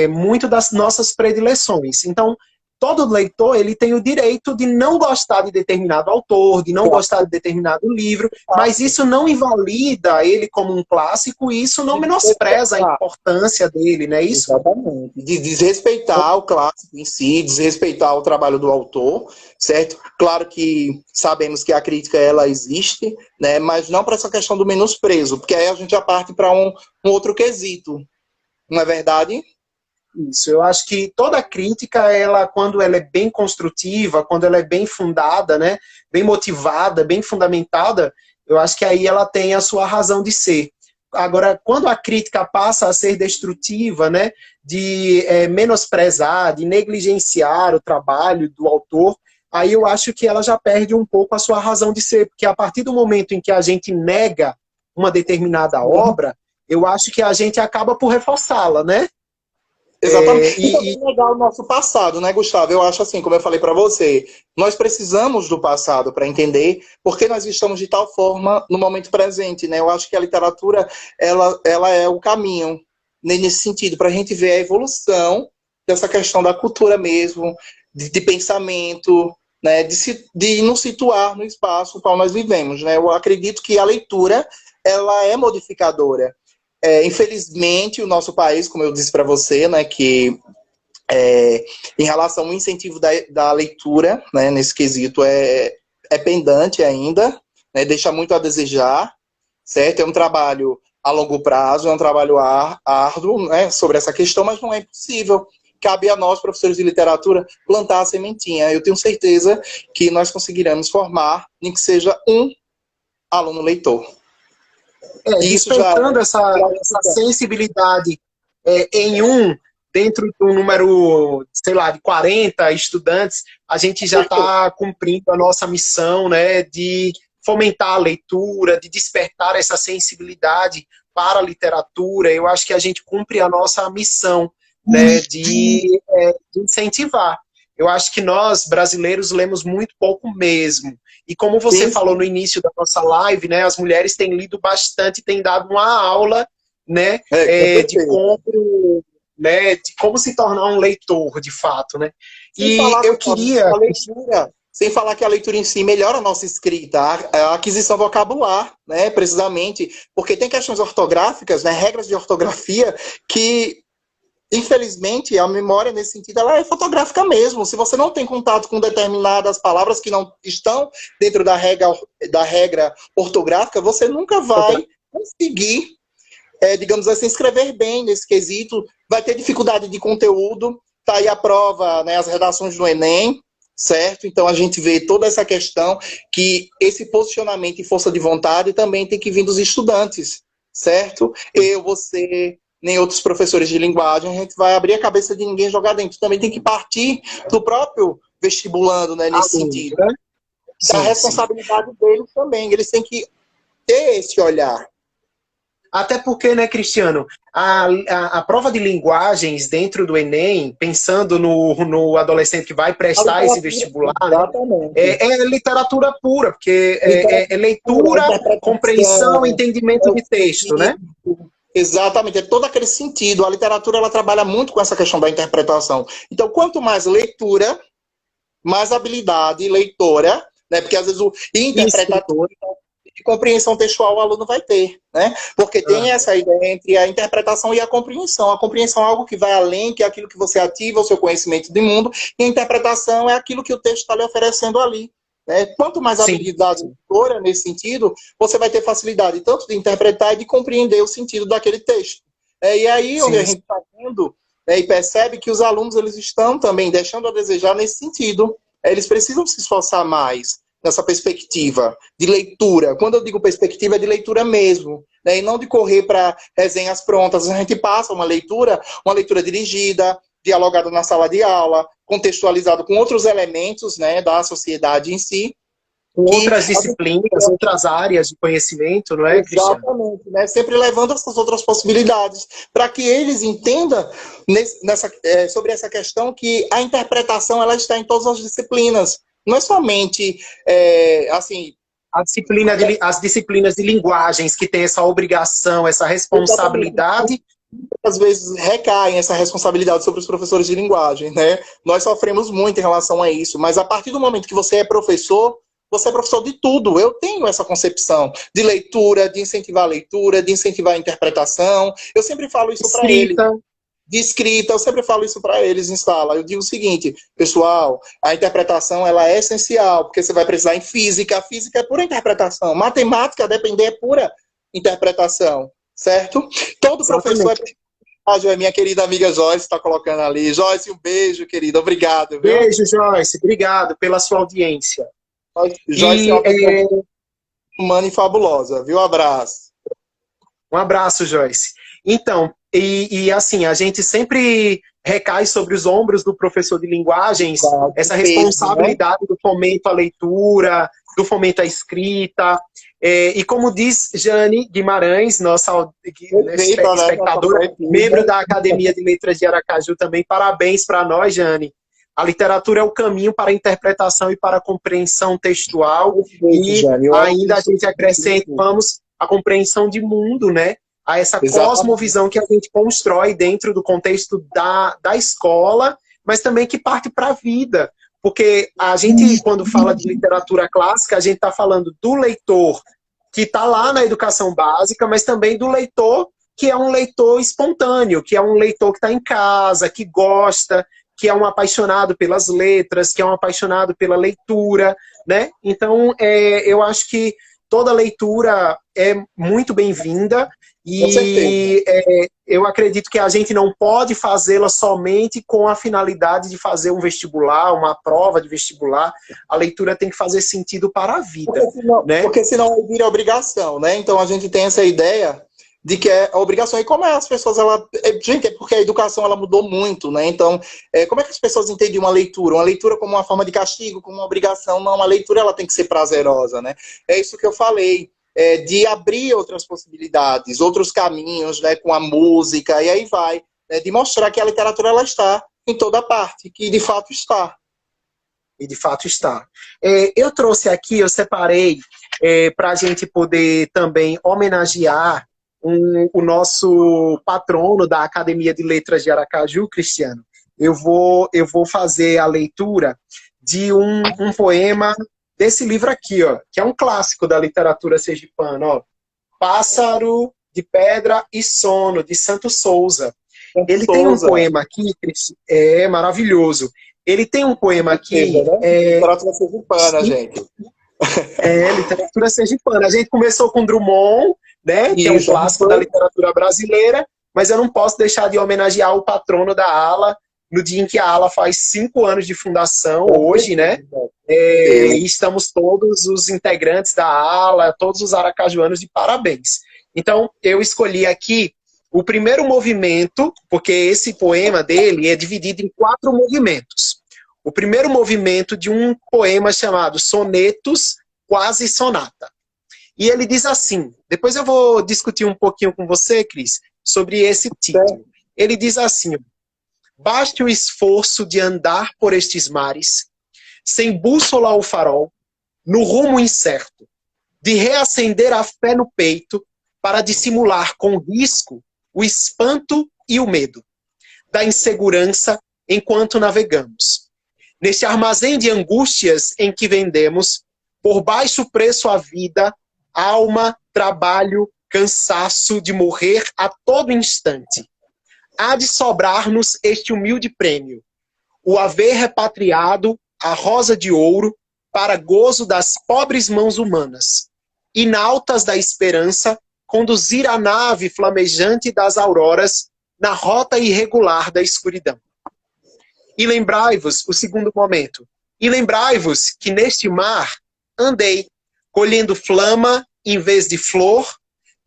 Speaker 2: muito das nossas predileções. Então, todo leitor ele tem o direito de não gostar de determinado autor, de não gostar de determinado livro, mas isso não invalida ele como um clássico e isso não menospreza a importância dele, não é isso?
Speaker 1: Exatamente. De desrespeitar o clássico em si, desrespeitar o trabalho do autor, certo? Claro que sabemos que a crítica ela existe, né? Mas não para essa questão do menosprezo, porque aí a gente já parte para um outro quesito. Não é verdade?
Speaker 2: Isso, eu acho que toda crítica, quando ela é bem construtiva, quando ela é bem fundada, né, bem motivada, bem fundamentada, eu acho que aí ela tem a sua razão de ser. Agora, quando a crítica passa a ser destrutiva, né, de menosprezar, de negligenciar o trabalho do autor, aí eu acho que ela já perde um pouco a sua razão de ser, porque a partir do momento em que a gente nega uma determinada obra, eu acho que a gente acaba por reforçá-la, né?
Speaker 1: Exatamente. E negar o nosso passado, né, Gustavo? Eu acho assim, como eu falei para você, nós precisamos do passado para entender porque nós estamos de tal forma no momento presente, né? Eu acho que a literatura, ela é o caminho nesse sentido, para a gente ver a evolução dessa questão da cultura mesmo, de pensamento, né, de nos situar no espaço no qual nós vivemos, né? Eu acredito que a leitura ela é modificadora. Infelizmente, o nosso país, como eu disse para você, né, que em relação ao incentivo da leitura, né, nesse quesito, é pendante ainda, né, deixa muito a desejar, certo? É um trabalho a longo prazo, é um trabalho árduo, né, sobre essa questão, mas não é impossível. Cabe a nós, professores de literatura, plantar a sementinha. Eu tenho certeza que nós conseguiremos formar, nem que seja um aluno leitor.
Speaker 2: Isso despertando essa sensibilidade em dentro do número, sei lá, de 40 estudantes, a gente já está cumprindo a nossa missão, né, de fomentar a leitura, de despertar essa sensibilidade para a literatura. Eu acho que a gente cumpre a nossa missão, né, de incentivar. Eu acho que nós, brasileiros, lemos muito pouco mesmo. E como você falou no início da nossa live, né, as mulheres têm lido bastante, têm dado uma aula, né, de como se tornar um leitor, de fato, né? E eu queria...
Speaker 1: Sem falar que a leitura em si melhora a nossa escrita, a aquisição vocabular, né, precisamente, porque tem questões ortográficas, né, regras de ortografia, que, infelizmente, a memória, nesse sentido, ela é fotográfica mesmo. Se você não tem contato com determinadas palavras que não estão dentro da regra ortográfica, você nunca vai conseguir, digamos assim, escrever bem nesse quesito, vai ter dificuldade de conteúdo, tá aí a prova, né, as redações do Enem, certo? Então a gente vê toda essa questão que esse posicionamento e força de vontade também tem que vir dos estudantes, certo? Você, nem outros professores de linguagem, a gente vai abrir a cabeça de ninguém e jogar dentro. Também tem que partir do próprio vestibulando, né, nesse sentido. Né? Da responsabilidade deles também. Eles têm que ter esse olhar.
Speaker 2: Até porque, né, Cristiano, a prova de linguagens dentro do Enem, pensando no adolescente que vai prestar esse vestibular, é literatura pura, porque é leitura, compreensão, entendimento de texto, né?
Speaker 1: Exatamente, é todo aquele sentido. A literatura, ela trabalha muito com essa questão da interpretação. Então, quanto mais leitura, mais habilidade leitora, né? Porque às vezes o interpretador de compreensão textual o aluno vai ter, né? Porque tem essa ideia entre a interpretação e a compreensão. A compreensão é algo que vai além, que é aquilo que você ativa o seu conhecimento de mundo, e a interpretação é aquilo que o texto está lhe oferecendo ali. Né? Quanto mais habilidade leitora nesse sentido, você vai ter facilidade tanto de interpretar e de compreender o sentido daquele texto. E aí, onde a gente está vendo e percebe que os alunos eles estão também deixando a desejar nesse sentido. Eles precisam se esforçar mais nessa perspectiva de leitura. Quando eu digo perspectiva, é de leitura mesmo, né? E não de correr para resenhas prontas. A gente passa uma leitura dirigida, dialogada na sala de aula, contextualizada com outros elementos, né, da sociedade em si.
Speaker 2: Outras disciplinas, outras áreas de conhecimento, não é, Cristiano?
Speaker 1: Exatamente, né? Sempre levando essas outras possibilidades, para que eles entendam sobre essa questão que a interpretação ela está em todas as disciplinas. Não é somente, assim...
Speaker 2: As disciplinas de linguagens que têm essa obrigação, essa responsabilidade.
Speaker 1: Às vezes recaem essa responsabilidade sobre os professores de linguagem, né? Nós sofremos muito em relação a isso, mas a partir do momento que você é professor de tudo. Eu tenho essa concepção de leitura, de incentivar a leitura, de incentivar a interpretação. Eu sempre falo isso para eles. De escrita, eu sempre falo isso para eles em sala. Eu digo o seguinte, pessoal, a interpretação ela é essencial, porque você vai precisar em física. A física é pura interpretação. Matemática, a depender, é pura interpretação. Certo? Todo professor é... Minha querida amiga Joyce está colocando ali. Joyce, um beijo, querida. Obrigado. Viu?
Speaker 2: Beijo, Joyce. Obrigado pela sua audiência.
Speaker 1: Joyce é uma pessoa humana e fabulosa. Viu? Um abraço.
Speaker 2: Um abraço, Joyce. Então, assim, a gente sempre recai sobre os ombros do professor de linguagens essa responsabilidade, né? Do fomento à leitura, do fomento à escrita. E como diz Jane Guimarães, nossa espectadora, membro da Academia de Letras de Aracaju também, parabéns para nós, Jane. A literatura é o caminho para a interpretação e para a compreensão textual. Ainda a gente acrescenta, a compreensão de mundo, né? A essa cosmovisão que a gente constrói dentro do contexto da escola, mas também que parte para a vida. Porque a gente, quando fala de literatura clássica, a gente está falando do leitor que está lá na educação básica, mas também do leitor que é um leitor espontâneo, que é um leitor que está em casa, que gosta, que é um apaixonado pelas letras, que é um apaixonado pela leitura, né? Então, eu acho que toda leitura é muito bem-vinda e eu acredito que a gente não pode fazê-la somente com a finalidade de fazer um vestibular, uma prova de vestibular. A leitura tem que fazer sentido para a vida.
Speaker 1: Porque senão vira obrigação, né? Então a gente tem essa ideia de que é a obrigação. E como as pessoas, gente, é porque a educação ela mudou muito, né? Então, como é que as pessoas entendem uma leitura? Uma leitura como uma forma de castigo, como uma obrigação? Não, uma leitura ela tem que ser prazerosa, né? É isso que eu falei, de abrir outras possibilidades, outros caminhos, né? Com a música, e aí vai, né, de mostrar que a literatura ela está em toda parte, que de fato está.
Speaker 2: E de fato está. Eu trouxe aqui, eu separei para a gente poder também homenagear o nosso patrono da Academia de Letras de Aracaju, Cristiano. Eu vou fazer a leitura de um poema desse livro aqui, ó, que é um clássico da literatura sergipana, ó, Pássaro de Pedra e Sono, de Santos Souza. Ele tem um poema aqui, é maravilhoso. Ele tem um poema aqui...
Speaker 1: Literatura sergipana, gente.
Speaker 2: Literatura sergipana. A gente começou com Drummond, né, que é um clássico da literatura brasileira, mas eu não posso deixar de homenagear o patrono da ALA, no dia em que a ALA faz 5 anos de fundação, hoje, né? E estamos todos os integrantes da ALA, todos os aracajuanos de parabéns. Então, eu escolhi aqui o primeiro movimento, porque esse poema dele é dividido em 4 movimentos. O primeiro movimento de um poema chamado Sonetos Quase Sonata. E ele diz assim, depois eu vou discutir um pouquinho com você, Cris, sobre esse título. Ele diz assim: baste o esforço de andar por estes mares, sem bússola ou farol, no rumo incerto, de reacender a fé no peito para dissimular com risco o espanto e o medo da insegurança enquanto navegamos. Neste armazém de angústias em que vendemos, por baixo preço a vida, alma, trabalho, cansaço de morrer a todo instante. Há de sobrar-nos este humilde prêmio, o haver repatriado a rosa de ouro para gozo das pobres mãos humanas, e nautas da esperança conduzir a nave flamejante das auroras na rota irregular da escuridão. E lembrai-vos, o segundo momento, e lembrai-vos que neste mar andei, colhendo flama em vez de flor,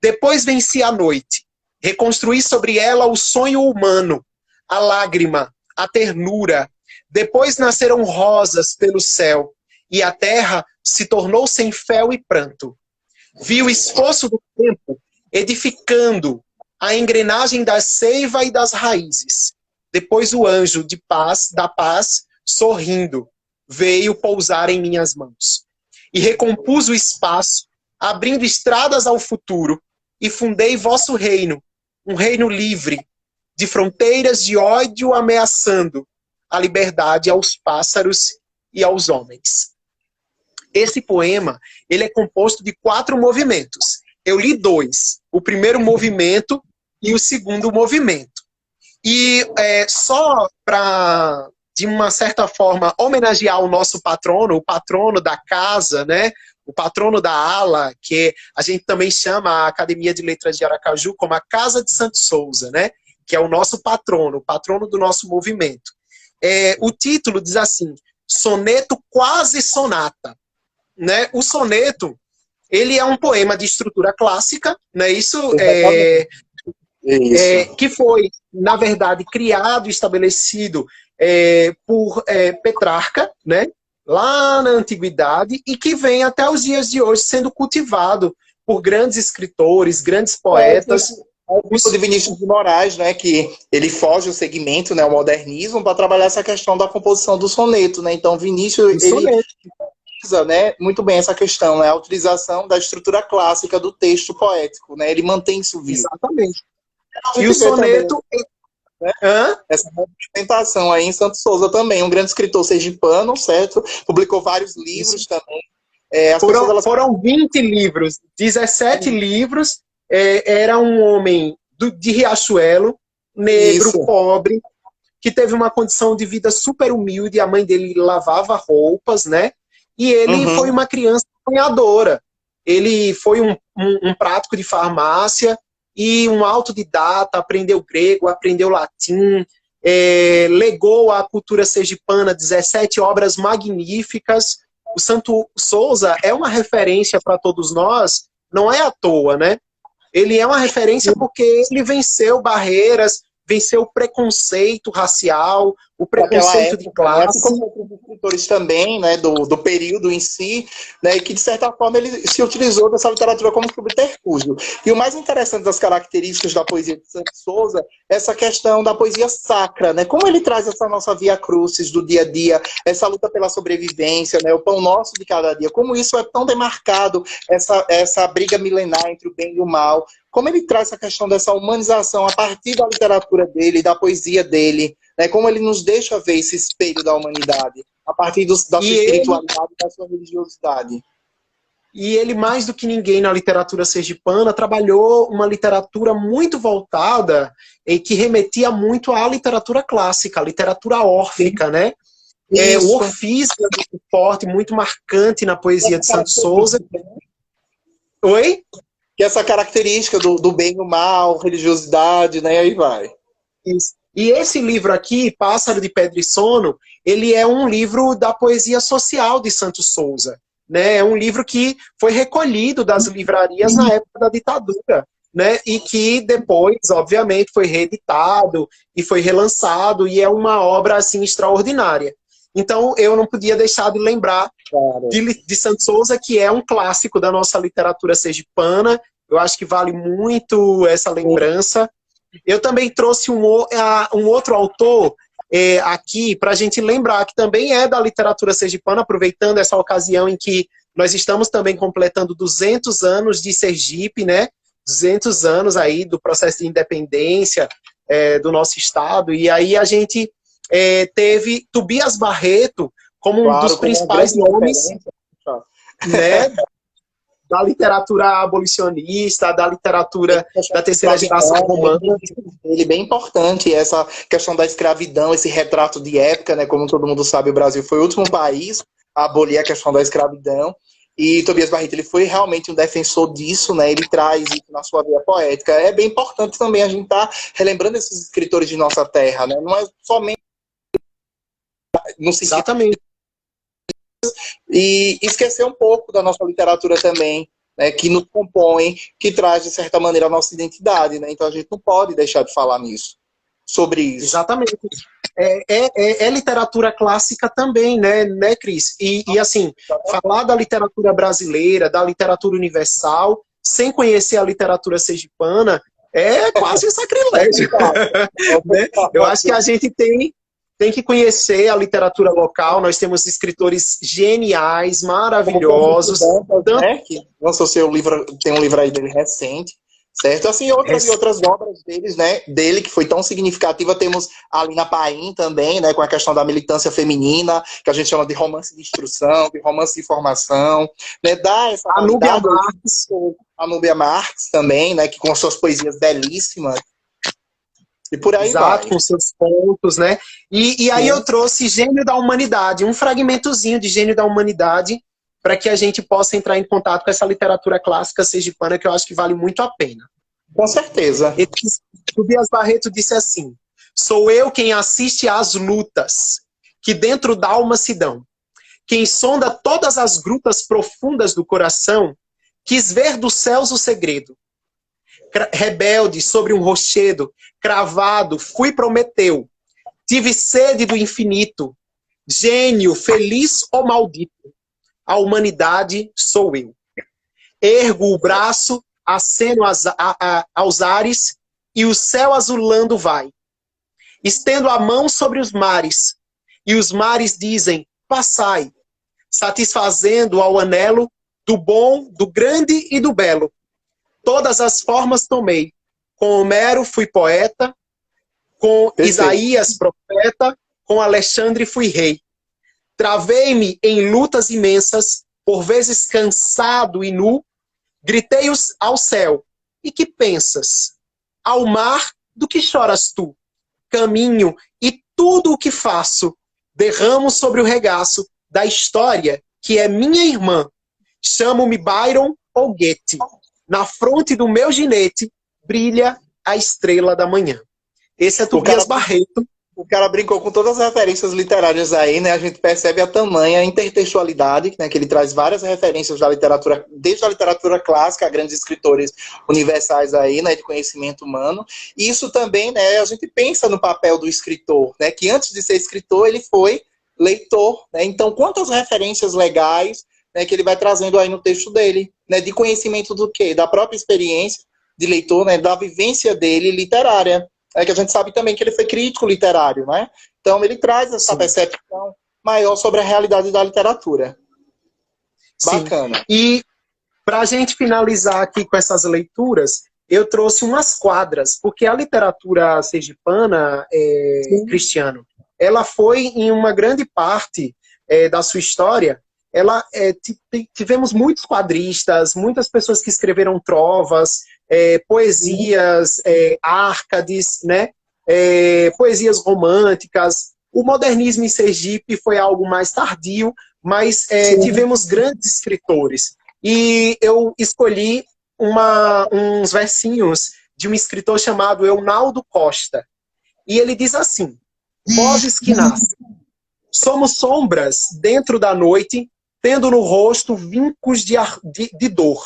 Speaker 2: depois venci a noite, reconstruí sobre ela o sonho humano, a lágrima, a ternura, depois nasceram rosas pelo céu, e a terra se tornou sem fel e pranto. Vi o esforço do tempo edificando a engrenagem da seiva e das raízes. Depois o anjo de paz, da paz, sorrindo, veio pousar em minhas mãos. E recompus o espaço, abrindo estradas ao futuro, e fundei vosso reino, um reino livre, de fronteiras de ódio ameaçando a liberdade aos pássaros e aos homens. Esse poema, ele é composto de 4 movimentos. Eu li 2, o primeiro movimento e o segundo movimento. E só para, de uma certa forma, homenagear o nosso patrono, o patrono da casa, né? O patrono da ALA, que a gente também chama a Academia de Letras de Aracaju como a Casa de Santos Souza, né? Que é o nosso patrono, o patrono do nosso movimento. O título diz assim, Soneto Quase Sonata. Né? O soneto, ele é um poema de estrutura clássica, né? Isso. Que foi, na verdade, criado e estabelecido por Petrarca, né? Lá na antiguidade, e que vem até os dias de hoje sendo cultivado por grandes escritores, grandes poetas.
Speaker 1: O de Vinícius de Moraes, né, que ele foge o segmento, né, o modernismo, para trabalhar essa questão da composição do soneto. Né? Então, Vinícius, ele utiliza, né, muito bem essa questão, né, a utilização da estrutura clássica do texto poético. Né? Ele mantém isso vivo.
Speaker 2: Exatamente. E o soneto...
Speaker 1: Também, né? Essa representação aí em Santos Souza também, um grande escritor sergipano, certo? Publicou vários livros também. As pessoas, elas...
Speaker 2: Foram 20 livros, 17 livros. Era um homem de Riachuelo, negro, pobre, que teve uma condição de vida super humilde, a mãe dele lavava roupas, né? E ele foi uma criança sonhadora. Ele foi um prático de farmácia e um autodidata, aprendeu grego, aprendeu latim, legou à cultura sergipana 17 obras magníficas. O Santo Souza é uma referência para todos nós, não é à toa, né? Ele é uma referência porque ele venceu barreiras, venceu o preconceito racial, o preconceito época, de classe.
Speaker 1: Como outros escritores também, né, do período em si, né, e que de certa forma ele se utilizou dessa literatura como subterfúgio. E o mais interessante das características da poesia de Santos Souza é essa questão da poesia sacra, né, como ele traz essa nossa via crucis do dia a dia, essa luta pela sobrevivência, né, o pão nosso de cada dia, como isso é tão demarcado, essa briga milenar entre o bem e o mal, como ele traz essa questão dessa humanização a partir da literatura dele, da poesia dele, né? Como ele nos deixa ver esse espelho da humanidade, a partir da sua espiritualidade e da sua religiosidade.
Speaker 2: E ele, mais do que ninguém na literatura sergipana, trabalhou uma literatura muito voltada e que remetia muito à literatura clássica, à literatura órfica, né? O orfismo é muito forte, muito marcante na poesia de Santos Souza. Oi?
Speaker 1: Que é essa característica do bem e o mal, religiosidade, né? E aí vai.
Speaker 2: Isso. E esse livro aqui, Pássaro de Pedra e Sono, ele é um livro da poesia social de Santos Souza, né? É um livro que foi recolhido das livrarias na época da ditadura, né? E que depois, obviamente, foi reeditado e foi relançado, e é uma obra, assim, extraordinária. Então, eu não podia deixar de lembrar de Santos Souza, que é um clássico da nossa literatura sergipana. Eu acho que vale muito essa lembrança. Eu também trouxe um outro autor aqui para a gente lembrar, que também é da literatura sergipana, aproveitando essa ocasião em que nós estamos também completando 200 anos de Sergipe, né? 200 anos aí do processo de independência do nosso estado. E aí a gente teve Tobias Barreto como um dos principais nomes, né, da literatura abolicionista, da literatura da terceira geração romana.
Speaker 1: Ele é bem importante, essa questão da escravidão, esse retrato de época, né, como todo mundo sabe, o Brasil foi o último país a abolir a questão da escravidão, e Tobias Barreto, ele foi realmente um defensor disso, né, ele traz isso na sua via poética. É bem importante também a gente estar relembrando esses escritores de nossa terra, né, não é somente no sentido...
Speaker 2: Exatamente.
Speaker 1: E esquecer um pouco da nossa literatura também, né, que nos compõe, que traz, de certa maneira, a nossa identidade, né? Então a gente não pode deixar de falar nisso, sobre isso.
Speaker 2: Exatamente. É literatura clássica também, né, Cris? E assim, falar da literatura brasileira, da literatura universal, sem conhecer a literatura sergipana, é quase um sacrilégio. Né? Eu acho que a gente tem que conhecer a literatura local. Nós temos escritores geniais, maravilhosos.
Speaker 1: Né? Que lançou seu livro, tem um livro aí dele recente, certo? Assim, outras obras deles, né? Dele, que foi tão significativa. Temos a Lina Paim também, né? Com a questão da militância feminina, que a gente chama de romance de instrução, de romance de formação, né? Dá essa Anúbia Marques também, né? Que com as suas poesias belíssimas. E por aí
Speaker 2: Exato, com seus pontos, né? E aí eu trouxe Gênio da Humanidade, um fragmentozinho de Gênio da Humanidade, para que a gente possa entrar em contato com essa literatura clássica sergipana, que eu acho que vale muito a pena.
Speaker 1: Com certeza.
Speaker 2: Tobias Barreto disse assim: sou eu quem assiste às lutas, que dentro da alma se dão. Quem sonda todas as grutas profundas do coração, quis ver dos céus o segredo. Rebelde sobre um rochedo, cravado, fui Prometeu. Tive sede do infinito. Gênio, feliz ou maldito, a humanidade sou eu. Ergo o braço, aceno aos ares, e o céu azulando vai. Estendo a mão sobre os mares, e os mares dizem, passai, satisfazendo ao anelo do bom, do grande e do belo. Todas as formas tomei. Com Homero fui poeta, com Isaías profeta, com Alexandre fui rei. Travei-me em lutas imensas, por vezes cansado e nu, gritei ao céu, e que pensas? Ao mar, do que choras tu? Caminho e tudo o que faço, derramo sobre o regaço da história que é minha irmã. Chamo-me Byron ou Goethe. Na fronte do meu ginete brilha a estrela da manhã. Esse é Tobias Barreto.
Speaker 1: O cara brincou com todas as referências literárias aí, né? A gente percebe a tamanha intertextualidade, né? Que ele traz várias referências da literatura, desde a literatura clássica a grandes escritores universais aí, né? De conhecimento humano. E isso também, né? A gente pensa no papel do escritor, né? Que antes de ser escritor, ele foi leitor, né? Então, quantas referências legais, né, que ele vai trazendo aí no texto dele, né? De conhecimento do quê? Da própria experiência de leitor, né? Da vivência dele literária. É que a gente sabe também que ele foi crítico literário, né? Então ele traz essa
Speaker 2: Sim.
Speaker 1: percepção maior sobre a realidade da literatura.
Speaker 2: Sim.
Speaker 1: Bacana.
Speaker 2: E para a gente finalizar aqui com essas leituras, eu trouxe umas quadras, porque a literatura sergipana, Cristiano, ela foi em uma grande parte da sua história, tivemos muitos quadristas, muitas pessoas que escreveram trovas, poesias, árcades, né? Poesias românticas. O modernismo em Sergipe foi algo mais tardio, mas tivemos grandes escritores. E eu escolhi uns versinhos de um escritor chamado Eunaldo Costa. E ele diz assim: vozes que nascem. Somos sombras dentro da noite, tendo no rosto vincos de dor.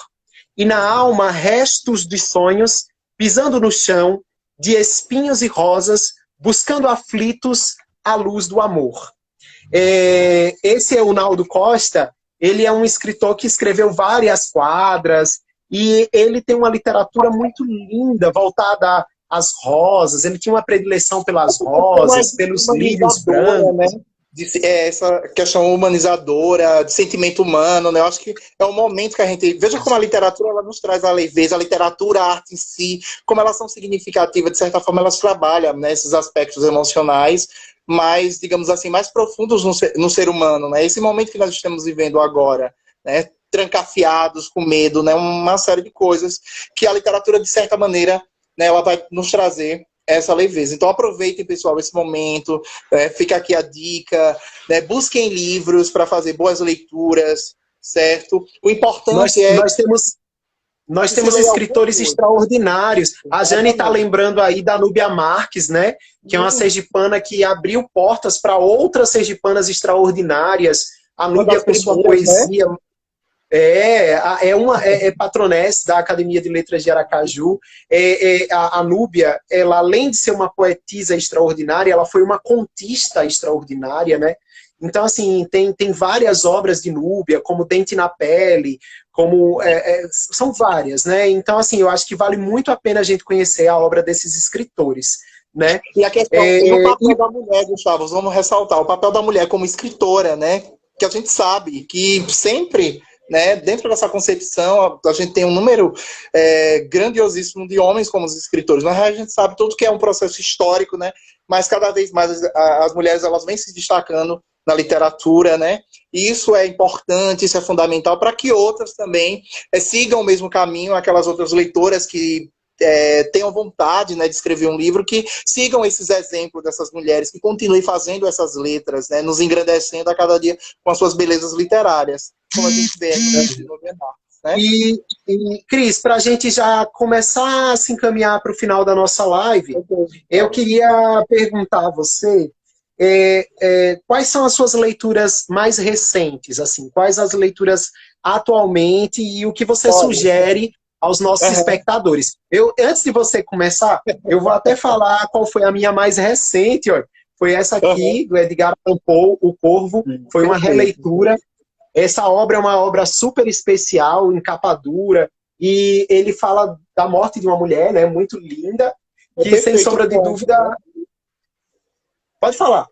Speaker 2: E na alma restos de sonhos, pisando no chão, de espinhos e rosas, buscando aflitos a luz do amor. Esse Eunaldo Costa, ele é um escritor que escreveu várias quadras, e ele tem uma literatura muito linda, voltada às rosas. Ele tinha uma predileção pelas rosas, pelos lírios brancos.
Speaker 1: Né? Essa questão humanizadora, de sentimento humano, né? Eu acho que é o momento que a gente... Veja como a literatura ela nos traz a leveza, a literatura, a arte em si, como elas são significativas, de certa forma elas trabalham, né, esses aspectos emocionais, mais, digamos assim, mais profundos no ser humano, né? Esse momento que nós estamos vivendo agora, né? Trancafiados, com medo, né? Uma série de coisas que a literatura, de certa maneira, né, ela vai nos trazer essa leveza. Então aproveitem, pessoal, esse momento, fica aqui a dica, né, busquem livros para fazer boas leituras, certo? O importante
Speaker 2: nós temos escritores extraordinários. A Jane está lembrando aí da Núbia Marques, né? Que é uma sergipana que abriu portas para outras sergipanas extraordinárias. A Núbia com sua poesia... Né? É patronesse da Academia de Letras de Aracaju. A Núbia, ela, além de ser uma poetisa extraordinária, ela foi uma contista extraordinária, né? Então, assim, tem várias obras de Núbia, como Dente na Pele, são várias, né? Então, assim, eu acho que vale muito a pena a gente conhecer a obra desses escritores, né?
Speaker 1: E a questão, e o papel da mulher, Gustavo, vamos ressaltar, o papel da mulher como escritora, né? Que a gente sabe que sempre... Né, dentro dessa concepção, a gente tem um número grandiosíssimo de homens como os escritores. Na realidade, a gente sabe tudo que é um processo histórico, né, mas cada vez mais as mulheres elas vêm se destacando na literatura, né, e isso é importante, isso é fundamental para que outras também sigam o mesmo caminho, aquelas outras leitoras que tenham vontade, né, de escrever um livro, que sigam esses exemplos dessas mulheres, que continuem fazendo essas letras, né, nos engrandecendo a cada dia com as suas belezas literárias, como a gente vê aqui no Bernardo. Né?
Speaker 2: E Cris, para a gente já começar a se encaminhar para o final da nossa live, eu queria perguntar a você quais são as suas leituras mais recentes, assim, quais as leituras atualmente e o que você sugere aos nossos espectadores. Antes de você começar, eu vou até falar qual foi a minha mais recente, ó. Foi essa aqui, do Edgar Allan Poe, O Corvo, foi uma releitura. Essa obra é uma obra super especial, em capa dura, e ele fala da morte de uma mulher, né, muito linda, que sem sombra de dúvida... Pode falar.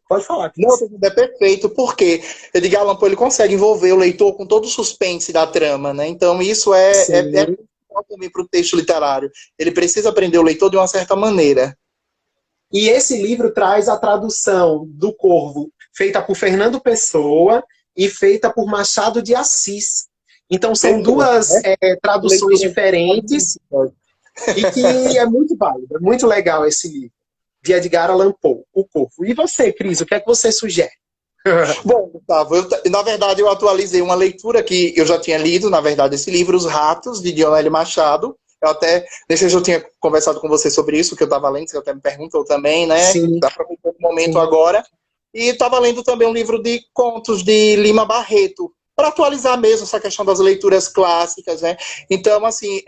Speaker 1: Não, é perfeito, porque Edgar Allan Poe ele consegue envolver o leitor com todo o suspense da trama, né? Então isso também para o texto literário. Ele precisa prender o leitor de uma certa maneira.
Speaker 2: E esse livro traz a tradução do Corvo, feita por Fernando Pessoa, e feita por Machado de Assis. Então são duas traduções diferentes e que é muito válido, é muito legal esse livro, de Edgar Allan Poe, O Corvo. E você, Cris, o que é que você sugere?
Speaker 1: Bom, Gustavo, na verdade eu atualizei uma leitura que eu já tinha lido, na verdade, esse livro, Os Ratos, de Dionélio Machado. Eu até, não sei se eu tinha conversado com você sobre isso, que eu estava lendo, você até me perguntou também, né?
Speaker 2: Sim.
Speaker 1: Aproveitando o momento
Speaker 2: Sim.
Speaker 1: agora. E estava lendo também um livro de contos de Lima Barreto, para atualizar mesmo essa questão das leituras clássicas, né? Então, assim,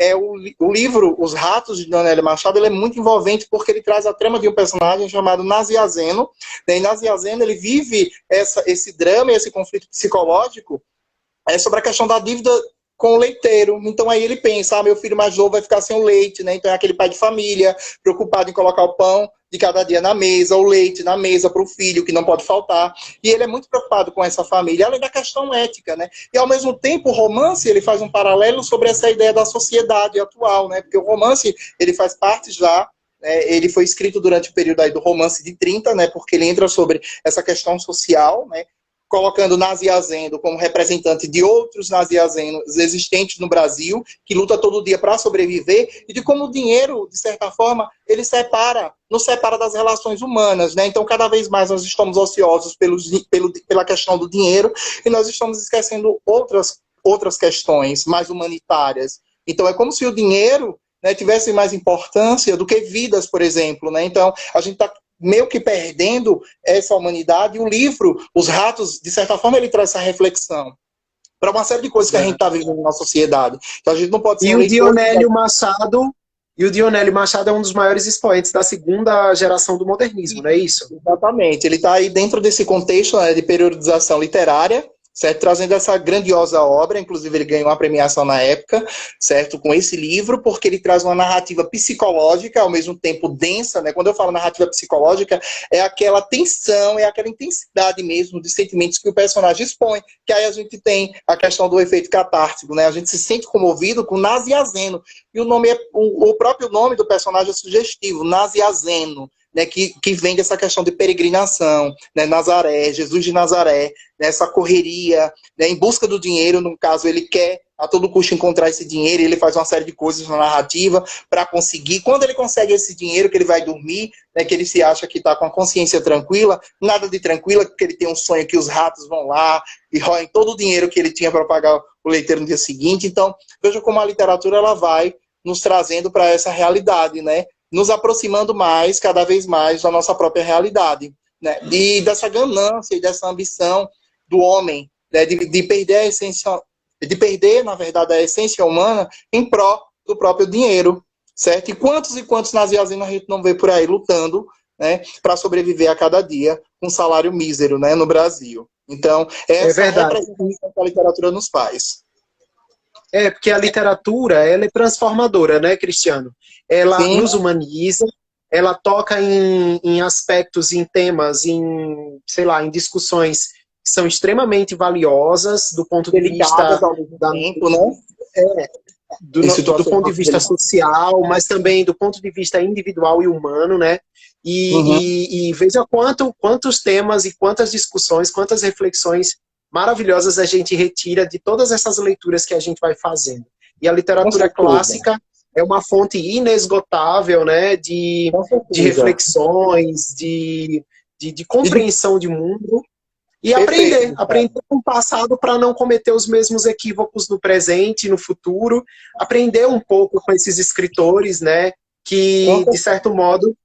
Speaker 1: o livro Os Ratos, de Dionélio Machado, ele é muito envolvente porque ele traz a trama de um personagem chamado Naziazeno, né? E Naziazeno, ele vive esse drama e esse conflito psicológico sobre a questão da dívida com o leiteiro. Então aí ele pensa, meu filho mais novo vai ficar sem o leite, né? Então é aquele pai de família, preocupado em colocar o pão de cada dia na mesa, o leite na mesa para o filho, que não pode faltar. E ele é muito preocupado com essa família, além da questão ética, né? E ao mesmo tempo o romance, ele faz um paralelo sobre essa ideia da sociedade atual, né? Porque o romance, ele faz parte já, ele foi escrito durante o período aí do romance de 30, né? Porque ele entra sobre essa questão social, né? Colocando Naziazeno como representante de outros Naziazenos existentes no Brasil, que luta todo dia para sobreviver, e de como o dinheiro, de certa forma, ele nos separa das relações humanas, né? Então, cada vez mais nós estamos ociosos pela questão do dinheiro, e nós estamos esquecendo outras questões mais humanitárias. Então, é como se o dinheiro, né, tivesse mais importância do que vidas, por exemplo, né? Então, a gente está meio que perdendo essa humanidade. E o livro, Os Ratos, de certa forma, ele traz essa reflexão para uma série de coisas que a gente está vivendo na sociedade. Então a gente não pode ser
Speaker 2: E o Dionélio Machado é um dos maiores expoentes da segunda geração do modernismo, não é isso?
Speaker 1: Exatamente. Ele está aí dentro desse contexto, né, de periodização literária, certo? Trazendo essa grandiosa obra, inclusive ele ganhou uma premiação na época, certo? Com esse livro, porque ele traz uma narrativa psicológica, ao mesmo tempo densa, né? Quando eu falo narrativa psicológica, é aquela tensão, é aquela intensidade mesmo de sentimentos que o personagem expõe, que aí a gente tem a questão do efeito catártico, né? A gente se sente comovido com Naziazeno, e o próprio nome do personagem é sugestivo, Naziazeno, né, que vem dessa questão de peregrinação, né, Nazaré, Jesus de Nazaré, nessa correria, né, em busca do dinheiro. No caso, ele quer a todo custo encontrar esse dinheiro, e ele faz uma série de coisas na narrativa para conseguir. Quando ele consegue esse dinheiro, que ele vai dormir, né, que ele se acha que está com a consciência tranquila, nada de tranquila, porque ele tem um sonho que os ratos vão lá e roem todo o dinheiro que ele tinha para pagar o leiteiro no dia seguinte. Então, veja como a literatura ela vai nos trazendo para essa realidade, né? Nos aproximando cada vez mais da nossa própria realidade, né? E dessa ganância e dessa ambição do homem, né? de perder, na verdade, a essência humana em prol do próprio dinheiro, certo? E quantos naziazenos a gente não vê por aí lutando, né, para sobreviver a cada dia com um salário mísero, né, no Brasil. Então, essa representação que a literatura nos faz.
Speaker 2: Porque a literatura, ela é transformadora, né, Cristiano? Ela
Speaker 1: Sim.
Speaker 2: nos humaniza, ela toca em aspectos, em temas, em discussões que são extremamente valiosas do ponto de vista
Speaker 1: tempo, né?
Speaker 2: do ponto de vista social, mas também do ponto de vista individual e humano, né? E veja quantos temas e quantas discussões, quantas reflexões maravilhosas a gente retira de todas essas leituras que a gente vai fazendo. E a literatura clássica é uma fonte inesgotável, né, de reflexões, de compreensão de mundo, e aprender com o passado para não cometer os mesmos equívocos no presente, no futuro, aprender um pouco com esses escritores, né, que, de certo modo,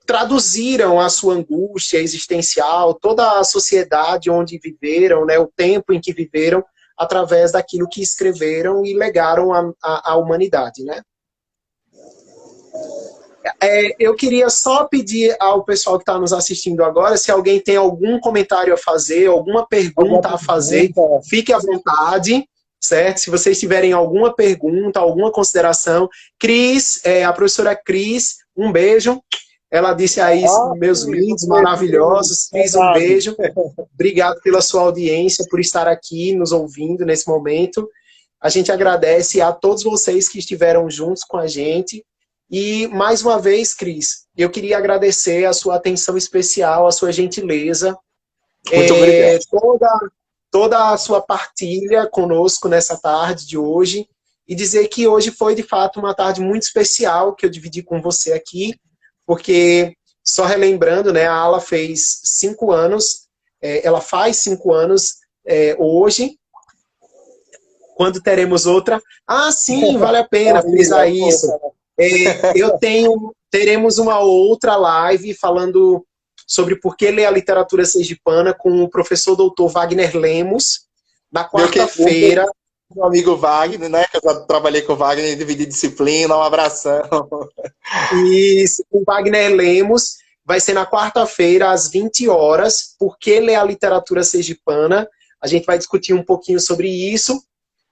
Speaker 2: traduziram a sua angústia existencial, toda a sociedade onde viveram, né, o tempo em que viveram, através daquilo que escreveram e legaram à humanidade, né? Eu queria só pedir ao pessoal que está nos assistindo agora, se alguém tem algum comentário a fazer, alguma pergunta a fazer, fique à vontade, certo? Se vocês tiverem alguma pergunta, alguma consideração. Cris, a professora Cris, um beijo. Ela disse aí, meus lindos, maravilhosos. Cris, um beijo. Obrigado pela sua audiência, por estar aqui nos ouvindo nesse momento. A gente agradece a todos vocês que estiveram juntos com a gente. E, mais uma vez, Cris, eu queria agradecer a sua atenção especial, a sua gentileza.
Speaker 1: Muito obrigado.
Speaker 2: toda a sua partilha conosco nessa tarde de hoje e dizer que hoje foi, de fato, uma tarde muito especial que eu dividi com você aqui, porque, só relembrando, né, a Ala fez 5 anos, ela faz 5 anos hoje. Quando teremos outra? Ah, sim, vale a pena frisar isso. Teremos uma outra live falando sobre por que ler a literatura sergipana com o professor doutor Wagner Lemos, na quarta-feira.
Speaker 1: Meu amigo Wagner, né? Que eu já trabalhei com o Wagner, dividi disciplina, um abração.
Speaker 2: Isso, com o Wagner Lemos, vai ser na quarta-feira, às 20 horas, por que ler a literatura sergipana. A gente vai discutir um pouquinho sobre isso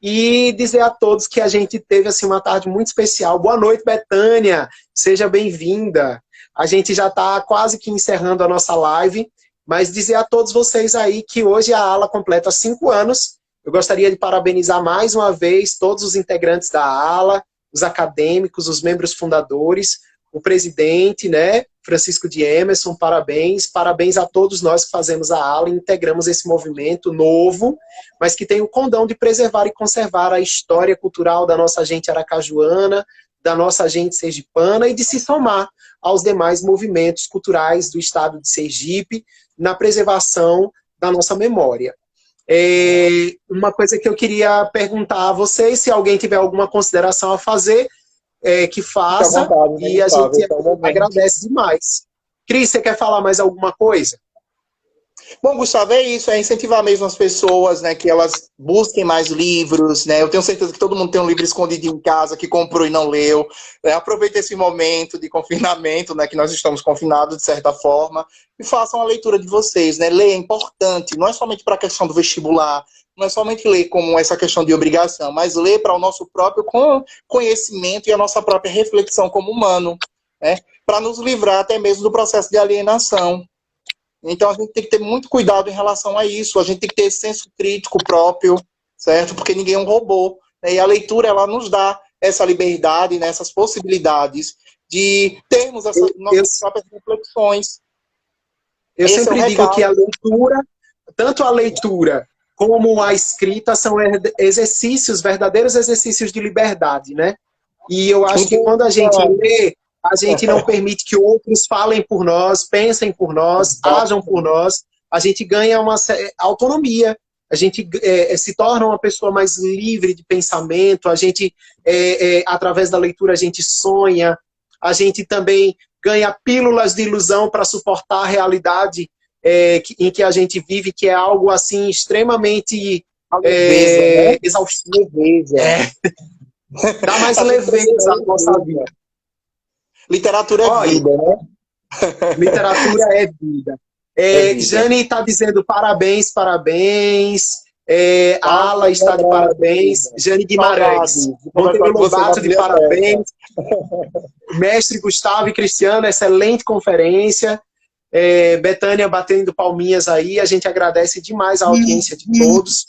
Speaker 2: e dizer a todos que a gente teve assim, uma tarde muito especial. Boa noite, Betânia, seja bem-vinda. A gente já está quase que encerrando a nossa live, mas dizer a todos vocês aí que hoje a ALA completa 5 anos. Eu gostaria de parabenizar mais uma vez todos os integrantes da ALA, os acadêmicos, os membros fundadores, o presidente, né, Francisco de Emerson, parabéns. Parabéns a todos nós que fazemos a ALA e integramos esse movimento novo, mas que tem o condão de preservar e conservar a história cultural da nossa gente aracajuana, da nossa gente sergipana e de se somar aos demais movimentos culturais do estado de Sergipe na preservação da nossa memória. Uma coisa que eu queria perguntar a vocês, se alguém tiver alguma consideração a fazer, que faça, vontade, e a gente agradece demais. Cris, você quer falar mais alguma coisa?
Speaker 1: Bom, Gustavo, é isso, é incentivar mesmo as pessoas, né, que elas busquem mais livros, né, eu tenho certeza que todo mundo tem um livro escondido em casa, que comprou e não leu, né, aproveita esse momento de confinamento, né, que nós estamos confinados de certa forma, e façam a leitura de vocês, né, ler é importante, não é somente para a questão do vestibular, não é somente ler como essa questão de obrigação, mas ler para o nosso próprio conhecimento e a nossa própria reflexão como humano, né, para nos livrar até mesmo do processo de alienação. Então a gente tem que ter muito cuidado em relação a isso, a gente tem que ter senso crítico próprio, certo? Porque ninguém é um robô, né? E a leitura, ela nos dá essa liberdade, né? Essas possibilidades de termos essas nossas próprias reflexões.
Speaker 2: Eu sempre digo que a leitura, tanto a leitura como a escrita, são exercícios, verdadeiros exercícios de liberdade, né? E eu acho que quando a gente lê, a gente não permite que outros falem por nós, pensem por nós, ajam por nós. A gente ganha uma autonomia. A gente se torna uma pessoa mais livre de pensamento. A gente, através da leitura, a gente sonha. A gente também ganha pílulas de ilusão para suportar a realidade em que a gente vive, que é algo assim extremamente exaustivo. Dá mais leveza à nossa vida.
Speaker 1: Literatura é vida, né?
Speaker 2: Literatura é vida. Jane está dizendo parabéns, parabéns. Ala está de parabéns. Jane Guimarães. Monteiro Lobato de parabéns. Mestre Gustavo e Cristiano, excelente conferência. Betânia batendo palminhas aí. A gente agradece demais a audiência de todos.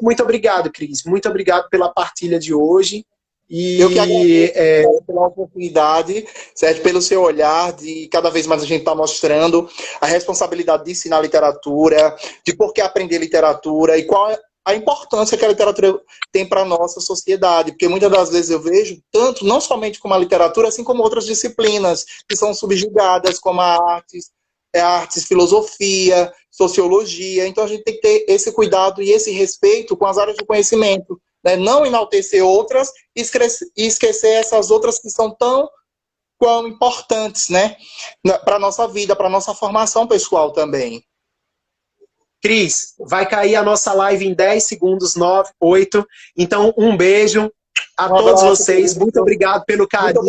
Speaker 2: Muito obrigado, Cris. Muito obrigado pela partilha de hoje. E
Speaker 1: eu que agradeço pela oportunidade, certo? Pelo seu olhar, de cada vez mais a gente está mostrando a responsabilidade de ensinar literatura, de por que aprender literatura e qual é a importância que a literatura tem para a nossa sociedade, porque muitas das vezes eu vejo, tanto, não somente como a literatura, assim como outras disciplinas que são subjugadas, como a artes, filosofia, sociologia. Então a gente tem que ter esse cuidado e esse respeito com as áreas do conhecimento, né? Não enaltecer outras e esquecer essas outras que são quão importantes, né? Para a nossa vida, para a nossa formação pessoal também.
Speaker 2: Cris, vai cair a nossa live em 10 segundos, 9, 8. Então, um beijo a todos vocês. Muito obrigado pelo carinho.